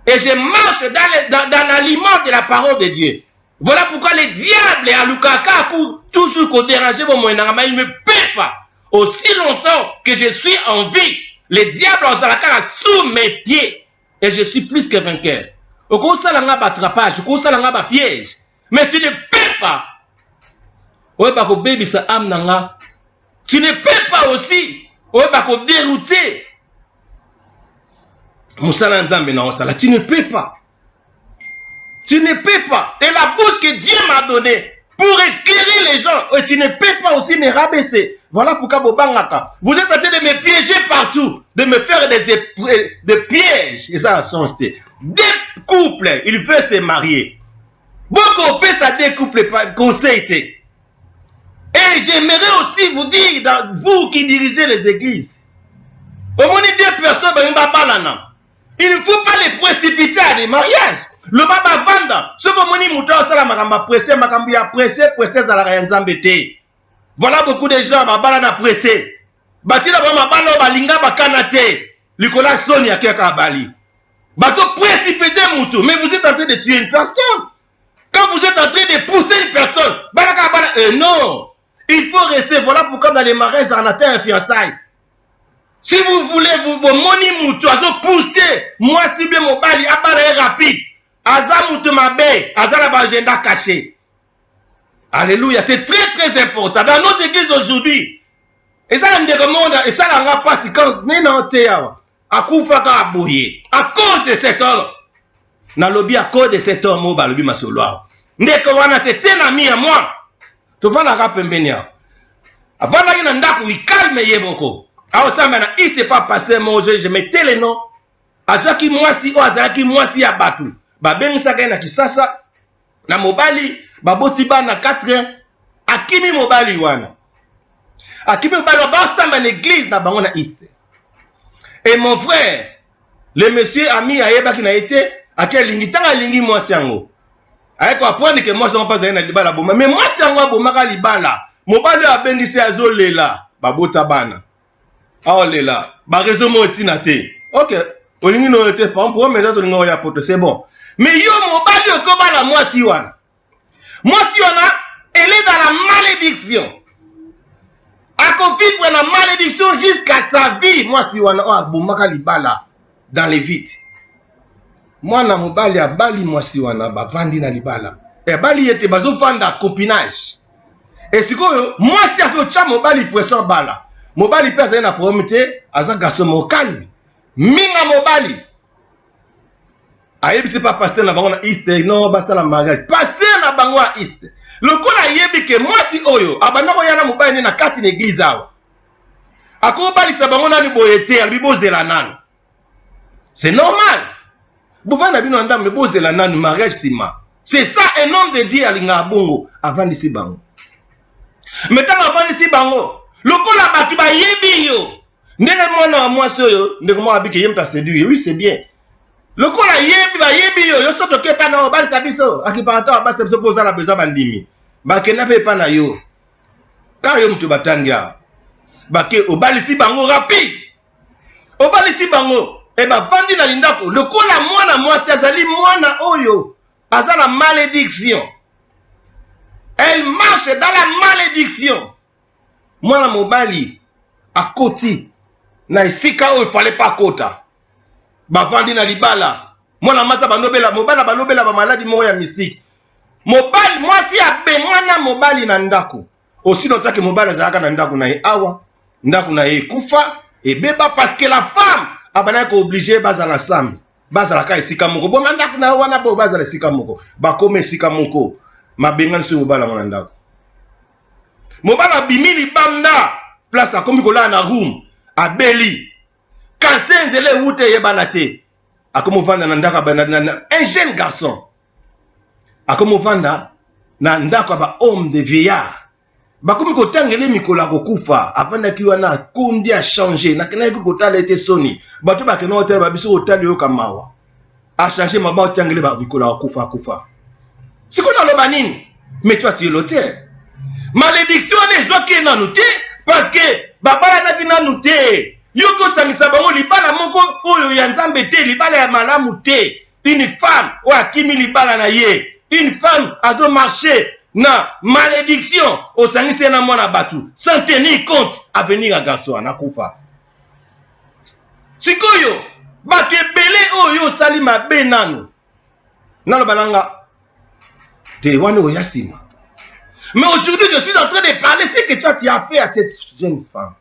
Et je marche dans l'aliment de la parole de Dieu. Voilà pourquoi les diables et Alukaka toujours qu'on dérangeait mon moyen, il ne me paie pas. Aussi longtemps que je suis en vie, les diables ont Zalakara sous mes pieds. Et je suis plus que vainqueur. Au cours ça, l'anga battrapage, au cours ça, l'anga piège. Mais tu ne peux pas. Ouais, bah, ko baby sa âme nanga. Tu ne peux pas aussi. Ouais, bah, ko dérouter. Moussala nzambe na osala. Tu ne peux pas. Tu ne peux pas. Et la bouche que Dieu m'a donnée pour éclairer les gens, tu ne peux pas aussi me rabaisser. Voilà pourquoi Bobangaka, vous êtes en train de me piéger partout, de me faire des pièges. Et ça a sensé. Des couples, ils veulent se marier. Beaucoup de ça des couples conseillent. Et j'aimerais aussi vous dire, vous qui dirigez les églises, au moins 2 personnes, il ne faut pas les précipiter à des mariages. Le baba vanda, ce que moni mouta sala makamba pressé, makambi pressé za la nzambete. Voilà beaucoup de gens babala na pressé. Batila ba mabalo balinga bakanate. Likola soni ya keka bali. Baso précipiter moutou, mais vous êtes en train de tuer une personne. Quand vous êtes en train de pousser une personne, balaka bala non. Il faut rester, voilà pourquoi dans les mariages on atteint un fiançailles. Si vous voulez vous moni moutou, aso pousser, moi si bien mon bali abala rapide. Aza moutou mabe, aza la agenda caché. Alléluia, c'est très très important. Dans nos églises aujourd'hui, et ça me demande, et ça n'a pas si quand non théâtre, à koufaka abouye, à cause de cet homme, na lobby à cause de cet homme, au balobi masoloa. Ndeko wana c'est un ami à moi. Tu vas la rapembenia. Avant la yina ndaku, il calme yeboko. Ah ça maintenant, il s'est pas passé mon jeu, je mettais les noms. Azaki mwasi o azaki mwasi ya batu. Babengisaka na kisasa na mobali baboti bana 4 akimi mobali wana akimi mobali basamba na église na bango na East. Et mon frère le monsieur ami ayebaki na été akelingi tanga lingi mwasi yango ayeko apprendre que moi je ne pas na libala boma mais mwasi yango abomaka libala mobali abengisi azolela babota bana aolela ba raison mo tina te. OK olingi no te par exemple mais autres ngo ya poto c'est bon. Mais yo mobali okobala mwasi wana. Mwasi wana, elle est dans la malédiction. Elle vivre dans la malédiction jusqu'à sa vie. Mwasi wana, oh abumaka libala dans les vides. Mwana mobali abali mwasi wana, bavandi na libala. Et bali yete bazo vanda copinage. Et sikoyo, mwasi ato mobali pression bala. Mobali pesa na promete, aza garçon mo calme. Minga mobali. Ayebi c'est pas passer na bango na East, non basta la mariage. Passer na bango à East. Lokola yebi ke mwasi oyo, abandako yana mobali na kati na église awa. Akobali sa bango na liboyete, alibozela nanu. C'est normal. Bouvana bino ndam bozela nanu mariage sima. C'est ça un homme de Dieu alinga bongo avant d'ici bango. Maintenant avant d'ici bango, lokola batu ba yebi yo. Ndenge mwana mwasi oyo, ndenge mwa abike yempa séduire. Oui, c'est bien. Le coup la yebi yo soto ke pa na obali sabiso akipata ba se posa la besoin bandimi ba ke na pe pa na yo ka yo mtu batangia ba ke obali si bango rapide obali si bango e ba vandi na lindako le coup la mwana mwasi azali mwana oyo azala malédiction, elle marche dans la malédiction. Mwana mobali akoti na isika oyo il fallait pas kota. Bavandi na libala mwana masa banobela mobala banobela ba maladi moya mystique mobali mwasi abe mwana mobali na ndako aussi notake mobali azaka na ndako na ye awa ndako na ye kufa et beba parce que la femme abana ko obligé bazala ensemble bazala ka esika moko bo ndako na wana bo bazala esika moko bakome esika moko mabenga nso mobala na ndako mobala bimili banda place akomi kola na room abeli. Quand c'est un où tu es banate, à comme vanda nandaka un jeune garçon, à comme vanda nandaka ba homme de vieillard, ba comme ko tangele mikola ko kufa, avant na kiwana kundi a changé, na kana ko tala été soni, ba to ba ke no hotel ba biso hotel yo kamawa, a changé ma ba tangele ba mikola ko kufa. C'est qu'on a le banin, mais toi tu es l'hôtel. Malédiction les gens qui n'en noté parce que baba na vina noté. Yoko sangisa bango libala moko oyo ya nzambe te libala ya malamu te. Une femme ou akimi libala na ye. Une femme azo marché na malédiction au sangisa na mwana batu sans tenir compte à venir à garçon na kufa. Sikoyo batu ebele oyo sali mabe nanu. Nalo balanga te wana oyasima. Mais aujourd'hui je suis en train de parler ce que toi tu as fait à cette jeune femme.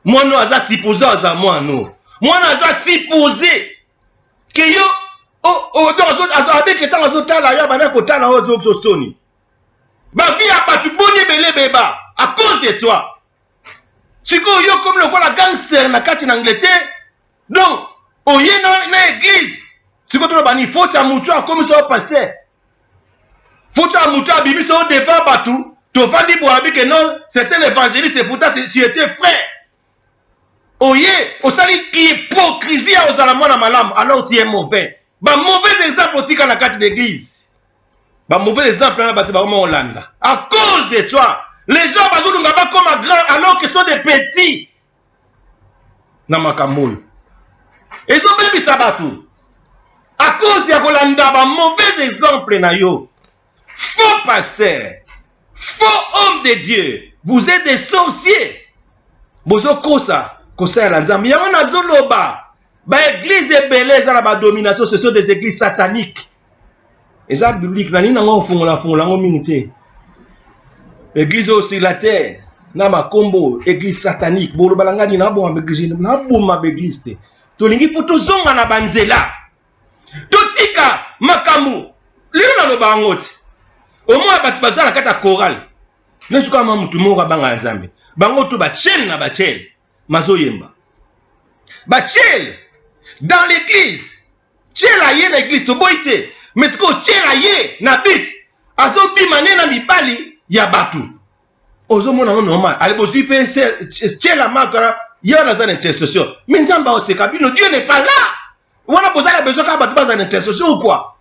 Moi non aza supposé aza moi non. Moi non aza supposé que yo donc avec que tant azotala ya bana ko tala ozo soni. Ba vie a pas tu boni belé beba à cause de toi. Siko yo comme le la gangster na kati en Angleterre. Donc, oye na église. Siko to bani faut ta mutu comme ça pasteur. Faut ta mutu bibi so devant batou. To fandi bo abi que non, c'est un évangéliste et pourtant tu étais frère. Oye, au sali qui hypocrisie aux alamons na malam alors tu es mauvais. Ba mauvais exemple tika na kati d'église. Ba mauvais exemple na batu ba Hollande. À cause de toi, les gens bazulunga ba comme grand alors qu'ils sont des petits. Na makamul. Ils sont même sabatu. À cause de Hollande ba mauvais exemple na yo. Faux pasteur, faux homme de Dieu, vous êtes des sorciers. Bozo kosa kosa la nzambe yango nazoloba. Ba église de Belé za ba domination, ce sont des églises sataniques. Eza biblique na nina ngo fungola ngo minité. Église sur la terre na makombo église satanique bolo balanga ni na bo église na bo ma église te. Tolingi photo zonga na banzela. Totika makamu. Lino na lo bangote. Au moins batu bazala kata chorale. Nesuka ma mutu mo banga nzambe. Bango to ba chel na ba chel. Mazoyemba. Ba chel dans l'église. Chel aye na église to boite. Mais ce que chel aye na bit. Azo bimane na mibali ya batu. Ozo mona normal. Ale bozi pe chel la makara ya na zan intercession. Mais nzamba o sekabino Dieu n'est pas là. On a besoin que batu bazan intercession ou quoi?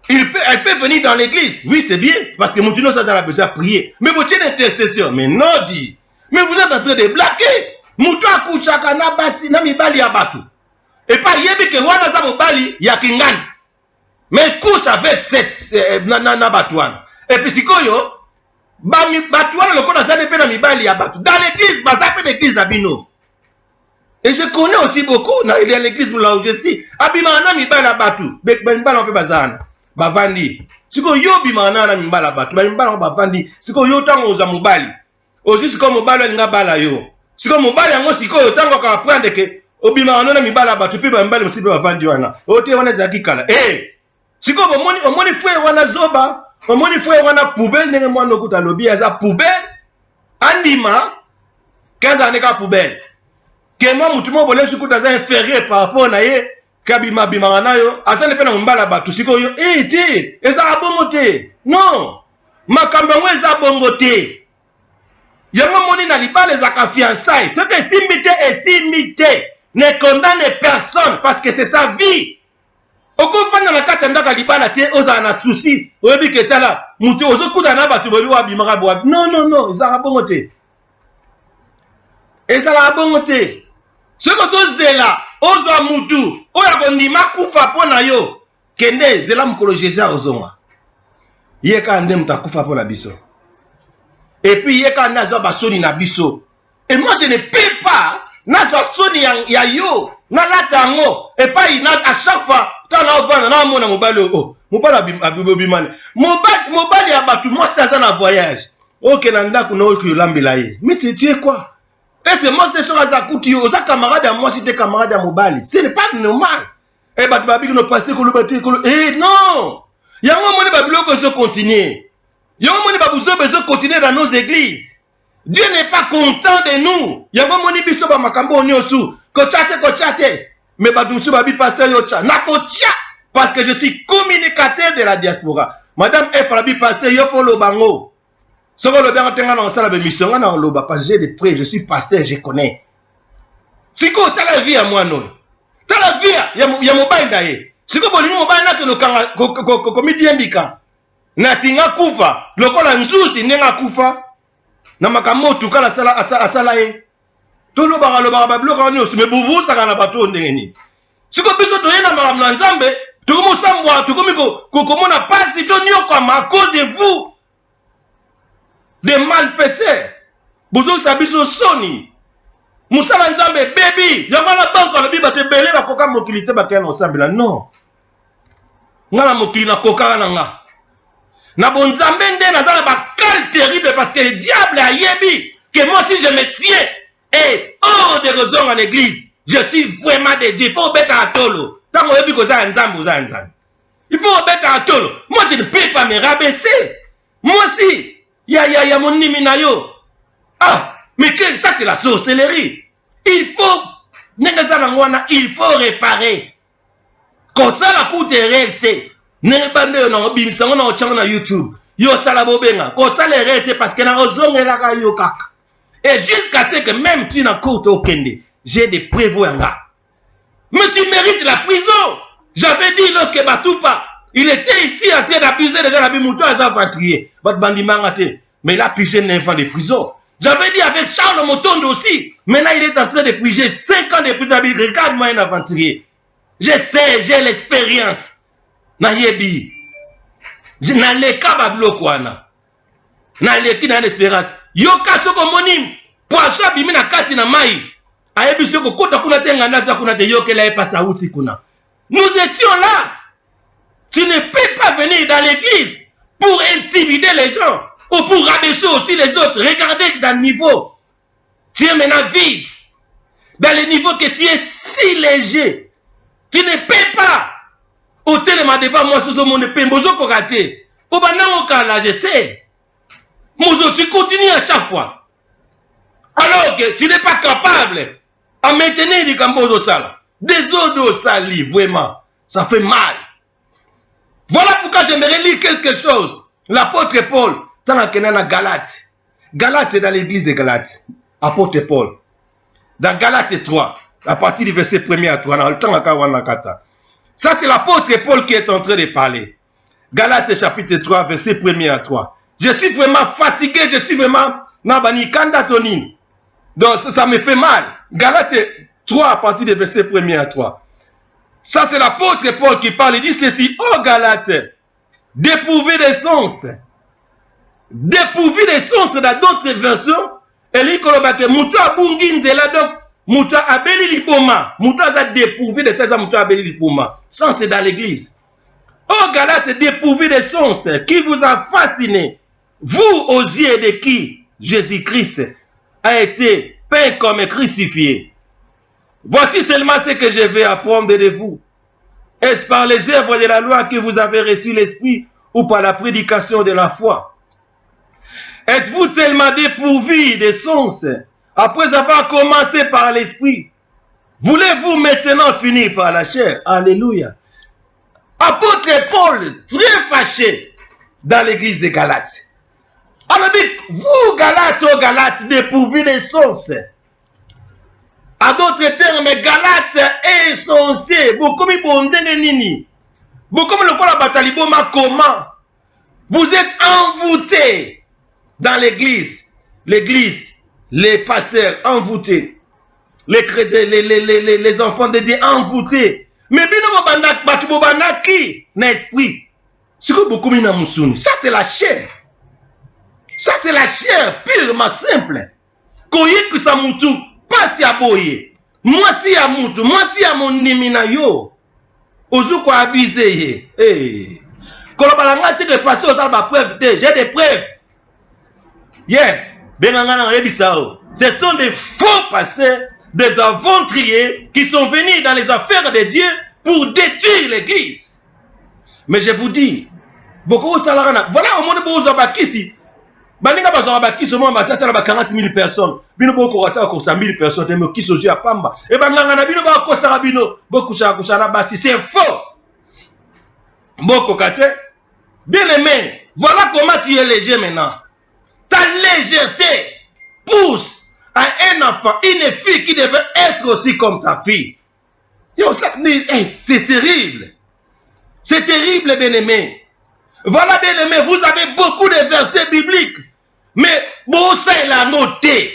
Elle peut venir dans l'église. Oui, c'est bien. Parce que Moutino, ça a besoin de prier. Mais vous êtes intercession. Mais non, dit. Mais vous êtes en train de blaguer. Moutou a kouchaka na basi na mibali ya batu. Et pas yebi que wana za mobali ya kingani. Mais couche avec cette na batuana. Et puis sikoyo, batuana le kona zane pe na mibali ya batu. Dans l'église, bazape l'église d'Abino. Et je connais aussi beaucoup. Il y a l'église là où je suis. Abima na mibali ya batu. Mibali on peut bazana. Bavandi. Siko yo bimana na mimbala batu. Mimbala bavandi. Siko yo tango za mobali. Ozi siko mobali nga bala yo. Siko mobali yango siko yo tango ka prendre ke obimana na mimbala batu pe mimbali musibe bavandi wana. Ote wana za kikala. Siko omoni fwe wana zoba. Omoni fwe wana poubelle ndenge mwana okuta lobi za poubelle. Andima 15 années ka poubelle. Que moi mutu mo bolé sukuta za inférieur par rapport na ye. Kabima bima nayo azane pe na mbala batu siko yo ti eza abongo te non makambo ngo eza bongo te yango moni na libala za ka fiançailles ce que simité ne condamne personne parce que c'est sa vie okofanya na kati ndaka libala te oza na souci oyebi ke tala mutu ozokuta na batu bobi wa bima bo non eza abongo te ce que so zela ozo mutu oya kondima kufa pona yo kende zela mukolo Jésus ozonga yeka nde mutakufa pona biso et puis yeka nazo basoni na biso et moi je ne peux pas nazo soni ya yo na latango et pas à chaque fois tana ovana na mona mobali mobali abibimane mobali ya batu moi ça na voyage OK na ndako na oyo lambela ye mais c'est quoi? Et c'est moi, c'est sur Azakuti, aux camarades à moi, c'était camarade à Mobali. Ce n'est pas normal. Eh, bah, babi, nous passons, eh, non! Il y a un moment, babilo, que je continue. Il y a un moment, babouzo, que je continue dans nos églises. Dieu n'est pas content de nous. Il y a un moment, biso, ba makambo, on est sous. Kochate. Mais babouzo, babi, pasteur, yocha. Nakotia. Parce que je suis communicateur de la diaspora. Madame F, babi, pasteur, yofolo bango. Si on le bien dans la salle de mission, on a le parce que j'ai des prêts, je suis pasteur, je connais. Si tu as la vie à moi, non. Tu as la vie, il y a mon bain d'ailleurs. Si tu as mon bain, tu as le comédien bika. Na singa kufa, le kola nzusi nenga kufa. Na makamo tu kala sala e. To lo bara bloka oni osume bubu saka na bato ndengeni. Si tu biso to yena makamna nzambe, tu komo sambwa, tu komiko komona pasi to nyoko à cause de vous. Des malfaiteurs. Bozo sabiso soni. Musala nzambe baby. Yamala banko la biba te belé ba koka mokilité ba kena osambela non. Ngala mokili na koka na nga. Na bon nzambe nde na zala ba cal terrible parce que le diable a yebi que moi si je me tiens et hors de raison en église, je suis vraiment de Dieu. Il faut bête à tolo. Tango yebi ko za nzambe za nzambe. Il faut bête à tolo. Moi je ne peux pas me rabaisser. Moi aussi. Ya mon nimi na yo. Ah, Mais ça, c'est la sorcellerie. Il faut réparer. Comme ça, la coûte est restée. YouTube. Yo salabobenga. Comme ça, les restés parce que et jusqu'à ce que même tu n'as coûte au Kende, j'ai des prévoyants. Mais tu mérites la prison. J'avais dit lorsque Batoupa, il était ici en train d'abuser déjà la bimouto à Zavantrier. Mais il a pigé un enfant de prison. J'avais dit avec Charles Motondo aussi. Maintenant, il est en train de piger 5 ans de prison. Regarde-moi un aventurier. Je sais, j'ai l'expérience. Nayebi. Je n'allais pas bablo kwana. N'allais pas l'espérance. Yoka soko monim. Poisson abimi na kati na mai. Ayebi soko kota kuna tenga nasa kuna te yoke la epa sauti kuna. Nous étions là. Tu ne peux pas venir dans l'église pour intimider les gens ou pour rabaisser aussi les autres. Regardez dans le niveau. Tu es maintenant vide. Dans le niveau que tu es si léger. Tu ne peux pas. Au téléma devant moi, sous mon épée, Mozo Koraté. Au banana, là, je sais. Mozo, tu continues à chaque fois. Alors que tu n'es pas capable à maintenir les Cambozo Sala. Des eaux sali, vraiment. Ça fait mal. Voilà pourquoi j'aimerais lire quelque chose. L'apôtre Paul, dans la Galate. Galate, c'est dans l'église de Galate. Apôtre Paul. Dans Galate 3, à partir du verset 1er à 3, dans le temps à Kawanakata. Ça, c'est l'apôtre Paul qui est en train de parler. Galate chapitre 3, verset 1er à 3. Je suis vraiment fatigué, je suis vraiment Nabani Kandatonin. Donc, ça me fait mal. Galate 3, à partir du verset 1er à 3. Ça, c'est l'apôtre Paul qui parle. Il dit ceci: oh Galate, dépourvu de sens. Dépourvu de sens dans d'autres versions. Et lui, Kolobate, Mouta Bunginzela, donc, Mouta Abeli Lipoma. Mouta a dépourvu de ça, Mouta Abeli Lipoma. Ça, c'est dans l'église. Oh Galate, dépourvu de sens, qui vous a fasciné, vous aux yeux de qui Jésus-Christ a été peint comme crucifié. Voici seulement ce que je vais apprendre de vous. Est-ce par les œuvres de la loi que vous avez reçu l'Esprit ou par la prédication de la foi? Êtes-vous tellement dépourvu de sens après avoir commencé par l'Esprit? Voulez-vous maintenant finir par la chair? Alléluia. Apôtre Paul, très fâché dans l'église de Galates. Alors, vous, Galates, oh Galates, dépourvus de sens. À d'autres termes, Galates est insensé. Beaucoup de nini. Beaucoup de bataliboma comment? Vous êtes envoûtés dans l'église. L'église, les pasteurs envoûtés. Les chrétiens, les enfants de Dieu envoûtés. Mais bino banak batubo banaki n'esprit. C'est que beaucoup mina musuni. Ça c'est la chair. Ça c'est la chair purement simple. Koye kusamutu pas si aboye. Moi si amutu, moi si amonimina yo. Ozu ko abusé ye. Eh. Kolobalanga ti que passer aux alba preuve, j'ai des preuves. Yeah, benangana rebisao. Ce sont des faux pasteurs, des aventuriers qui sont venus dans les affaires de Dieu pour détruire l'église. Mais je vous dis, beaucoup salarana. Voilà au monde où vous avez ici. Baninga bazora bakisi au moins 40 000 personnes. Bino boko rata ko 100 000 personnes mais qui soju à pamba. Et bananga na bino ba ko sarabino boku kushana basi c'est faux. Boko kate. Bien aimé, voilà comment tu es léger maintenant. Ta légèreté pousse à un enfant, une fille qui devait être aussi comme ta fille. C'est terrible. C'est terrible, bien-aimé. Voilà, bien-aimé, vous avez beaucoup de versets bibliques. Mais, bon, ça, il a noté.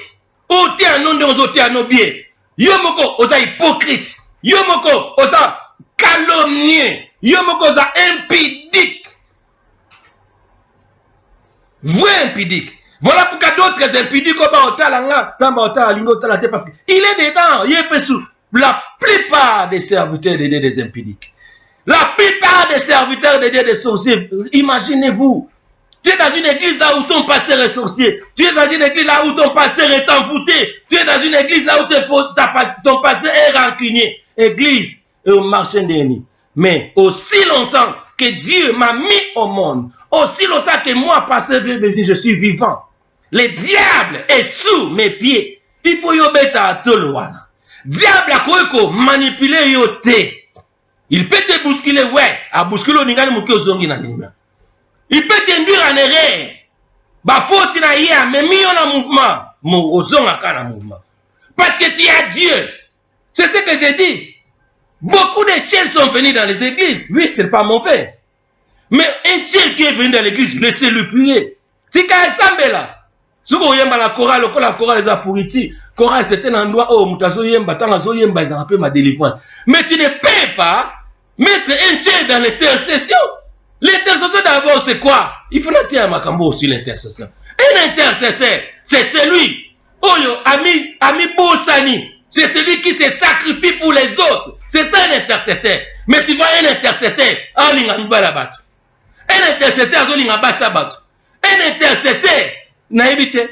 Oté à non de oté à nos biais. Yomoko, osa hypocrite. Yomoko, osa calomnier. Yomoko, osa impudique. Vrai impudique. Voilà pourquoi d'autres impudiques parce qu'il est dedans. Il est sous la plupart des serviteurs de Dieu des impudiques. La plupart des serviteurs de Dieu des sorciers. Imaginez-vous. Tu es dans une église là où ton pasteur est sorcier. Tu es dans une église là où ton pasteur est envoûté. Tu es dans une église là où ton pasteur est rancunier. Église et au marché d'ennemi. Mais aussi longtemps que Dieu m'a mis au monde, aussi longtemps que moi, pasteur, je suis vivant. Le diable est sous mes pieds. Il faut yo beta atolowana. Diable a quoi manipuler yo te. Il peut te bousculer, ouais. A bousculer au ningani muki ozongi na nima. Il peut t'induire en erreur. Ba faute na hier, mais mis en mouvement. Mon ozonga kana mouvement. Parce que tu as Dieu. C'est ce que j'ai dit. Beaucoup de tiers sont venus dans les églises. Oui, c'est pas mon fait. Mais un tiers qui est venu dans l'église, laissez-le prier. C'est qu'à ensemble là. Si vous voyez la chorale, les a pourriti. Chorale, c'était un endroit où mutazo yemba, tangazo yemba, ils ont appelé ma délivrance. Mais tu ne peux pas mettre un tiers dans l'intercession. L'intercession d'abord, c'est quoi? Il faut noter à Makambo aussi l'intercession. Un intercesseur, c'est celui, Oyo, ami Boussani. C'est celui qui se sacrifie pour les autres. C'est ça un intercesseur. Mais tu vois un intercesseur, un intercesseur, un intercesseur, naïvité.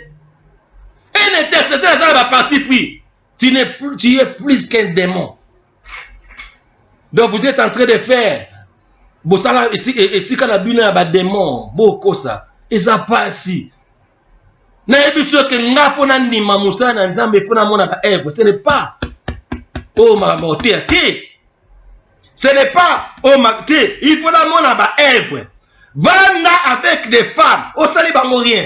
Un intercesseur, ça va partir puis. Tu es plus qu'un démon. Donc vous êtes en train de faire. Bosala ici quand la bune a démon, beaucoup ça. Et ça passe ici. Naïbiso que ngapona ni mamusa na nzambe funa mona ba Ève. Ce n'est pas oh ma moté. Ce n'est pas oh ma té. Il faut la mona ba Ève. Vanda avec des femmes. Au sali bango rien.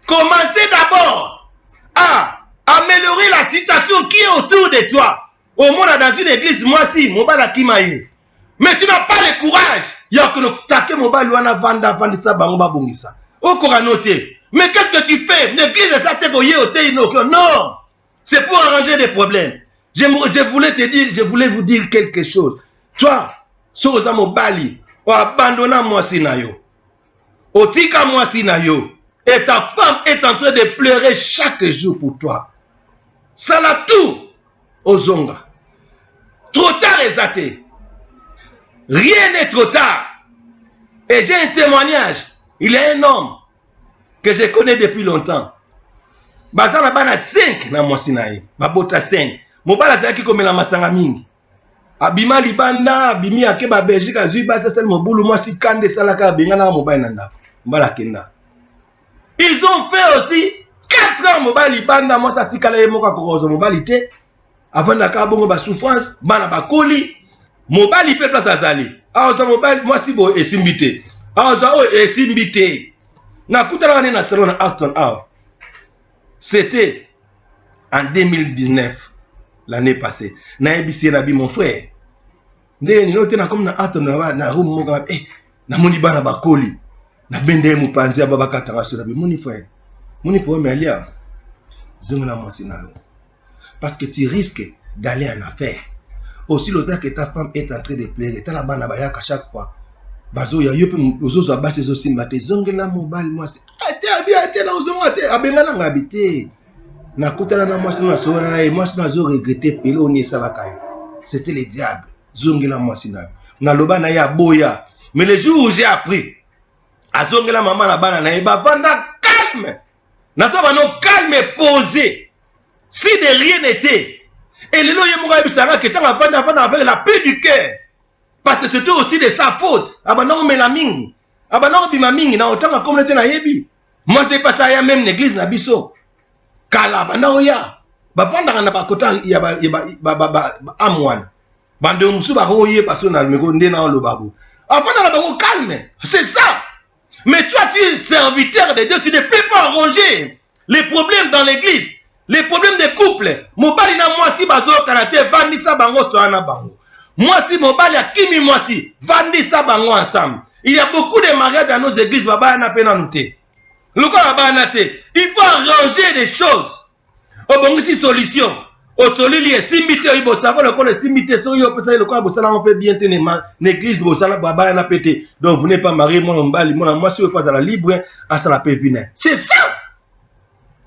Commencez d'abord à améliorer la situation qui est autour de toi. Au monde dans une église, moi si, mon bala kimaye. Mais tu n'as pas le courage. Ya que take mon bala wana vanda ça bango ba bongisa. Au koranoté. Mais qu'est-ce que tu fais? L'église est ça te goye au te non. C'est pour arranger des problèmes. Je voulais vous dire quelque chose. Toi, Soza Mobali, ou abandonna moi sinayo. Otika moi sinayo. Et ta femme est en train de pleurer chaque jour pour toi. Ça l'a tout aux zonga. Trop tard les athées. Rien n'est trop tard. Et j'ai un témoignage. Il est un homme que je connais depuis longtemps. Bazana bana 5 na mwasinaye. Babota 5. Mobala zaki komela masanga mingi. Abima libanda, abimi akeba Belgique azui basa sel mobulu mwasi kande salaka bengana mobile nanda. Mbala kenda. Ils ont fait aussi 4 ans mobile libanda mwasa tikala yemoka korozo mobile te. Avant naka bongo ba souffrance, bana bakoli. Mobile pe place azali. Aoza mobile mwasi bo esimbite. Aoza o esimbite. Na kutala na salon na Acton Hour. C'était en 2019, l'année passée. Na ebisi na bi mon frère. Ndé ni lote na comme na Acton na room moka na moni bana bakoli. Na bende mu panzi ababa katanga sur bi moni frère. Moni pour me alia. Zongana mosina. Parce que tu risques d'aller en affaire. Aussi l'autre que ta femme est en train de pleurer, tu as la bana baya à chaque fois. Bazo ya yope ozozo abase zo simbate zongela mobile mwasi ate na ozo ate abengana ngabité na kutana na mwasi na sora na mwasi na zo regretter pelo ni salaka. C'était le diable zongela mwasi na loba na ya boya. Mais le jour où j'ai appris à zongela maman na bana na ba vanda calme na so bano calme et posé si de rien n'était et le loye moka bisanga que tanga vanda avec la paix du cœur. Parce que c'était aussi de sa faute. Abanon melamingi. Abanon bimamingi na otanga communauté na yebi. Moi je n'ai pas ça ya même l'église na biso. Kala abanon ya. Ba vanda na ba kota ya ba amwan. Bande musu ba roye parce na meko ndena lo babu. Avant na bango calme. C'est ça. Mais toi tu es serviteur de Dieu, tu ne peux pas arranger les problèmes dans l'église, les problèmes des couples. Mobali na moi si bazo karate vandisa bango so ana bango. Moi si mobali a kimi moi si vandi ça bango ensemble. Il y a beaucoup de mariages dans nos églises baba na pena noté. Le quoi baba na té. Il faut arranger des choses. Au bon si solution. Au solili et simbité il savoir le quoi le simbité so yo pesa le quoi bosala on peut bien tenir l'église bosala baba na pété. Donc vous n'êtes pas marié mon mobali moi si vous faites la libre à ça la peut venir. C'est ça.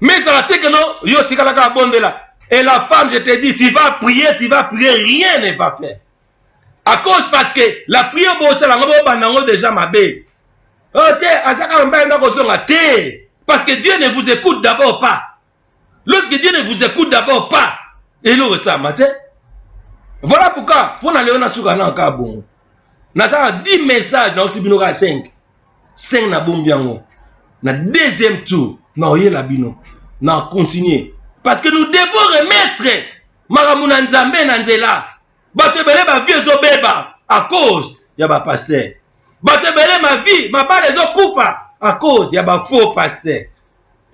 Mais ça la té que non yo tikala ka bonde là. Et la femme je te dis tu vas prier rien ne va faire. À cause parce que la prière déjà ma belle. Parce que Dieu ne vous écoute d'abord pas. Lorsque Dieu ne vous écoute d'abord pas, et nous ça matin. Voilà pourquoi pour aller on a soukana en bon. N'a 10 messages dans aussi binoka 5. 5 na bombiango. na deuxième tour na oyela bino na continuer parce que nous devons remettre makamuna nzambe na nzela bato ebele ba vie ezobeba à cause ya ba pasteur bato ebele ma vie mabala ezokufa à cause ya ba faux pasteur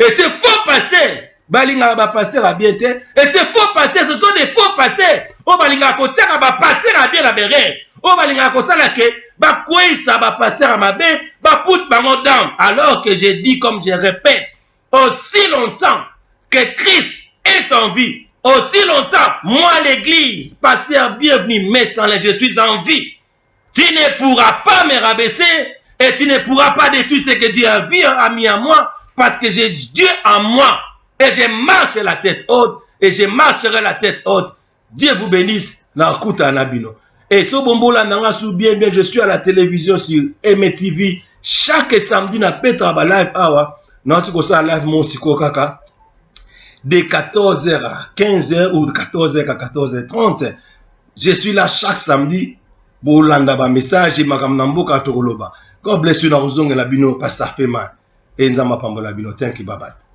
et ces faux pasteurs balinga ba pasteur à bien te et ces faux pasteurs ce sont des faux pasteurs o balinga ko tiaka ba pasteur à bien la berre o balinga ko sala ke ba kwesa ba pasteur à mabe ba put bango down alors que je dis comme je répète aussi longtemps que Christ est en vie aussi longtemps moi l'église pasteur bienvenu mais sans les je suis en vie. Tu ne pourras pas me rabaisser et tu ne pourras pas détruire ce que Dieu a mis en moi parce que j'ai Dieu en moi et je marche la tête haute et je marcherai la tête haute. Dieu vous bénisse. Et ce bombola nanga sou bien je suis à la télévision sur MTV chaque samedi na petra ba live awa na tu ko sa live mon siko kaka de 14h à 15h ou de 14h à 14h30. Je suis là chaque samedi pour landa ba message makam namboka to koloba. God bless you na uzonge la bino pastor Fema. Et nzamba pambola bino. Thank you, bye bye.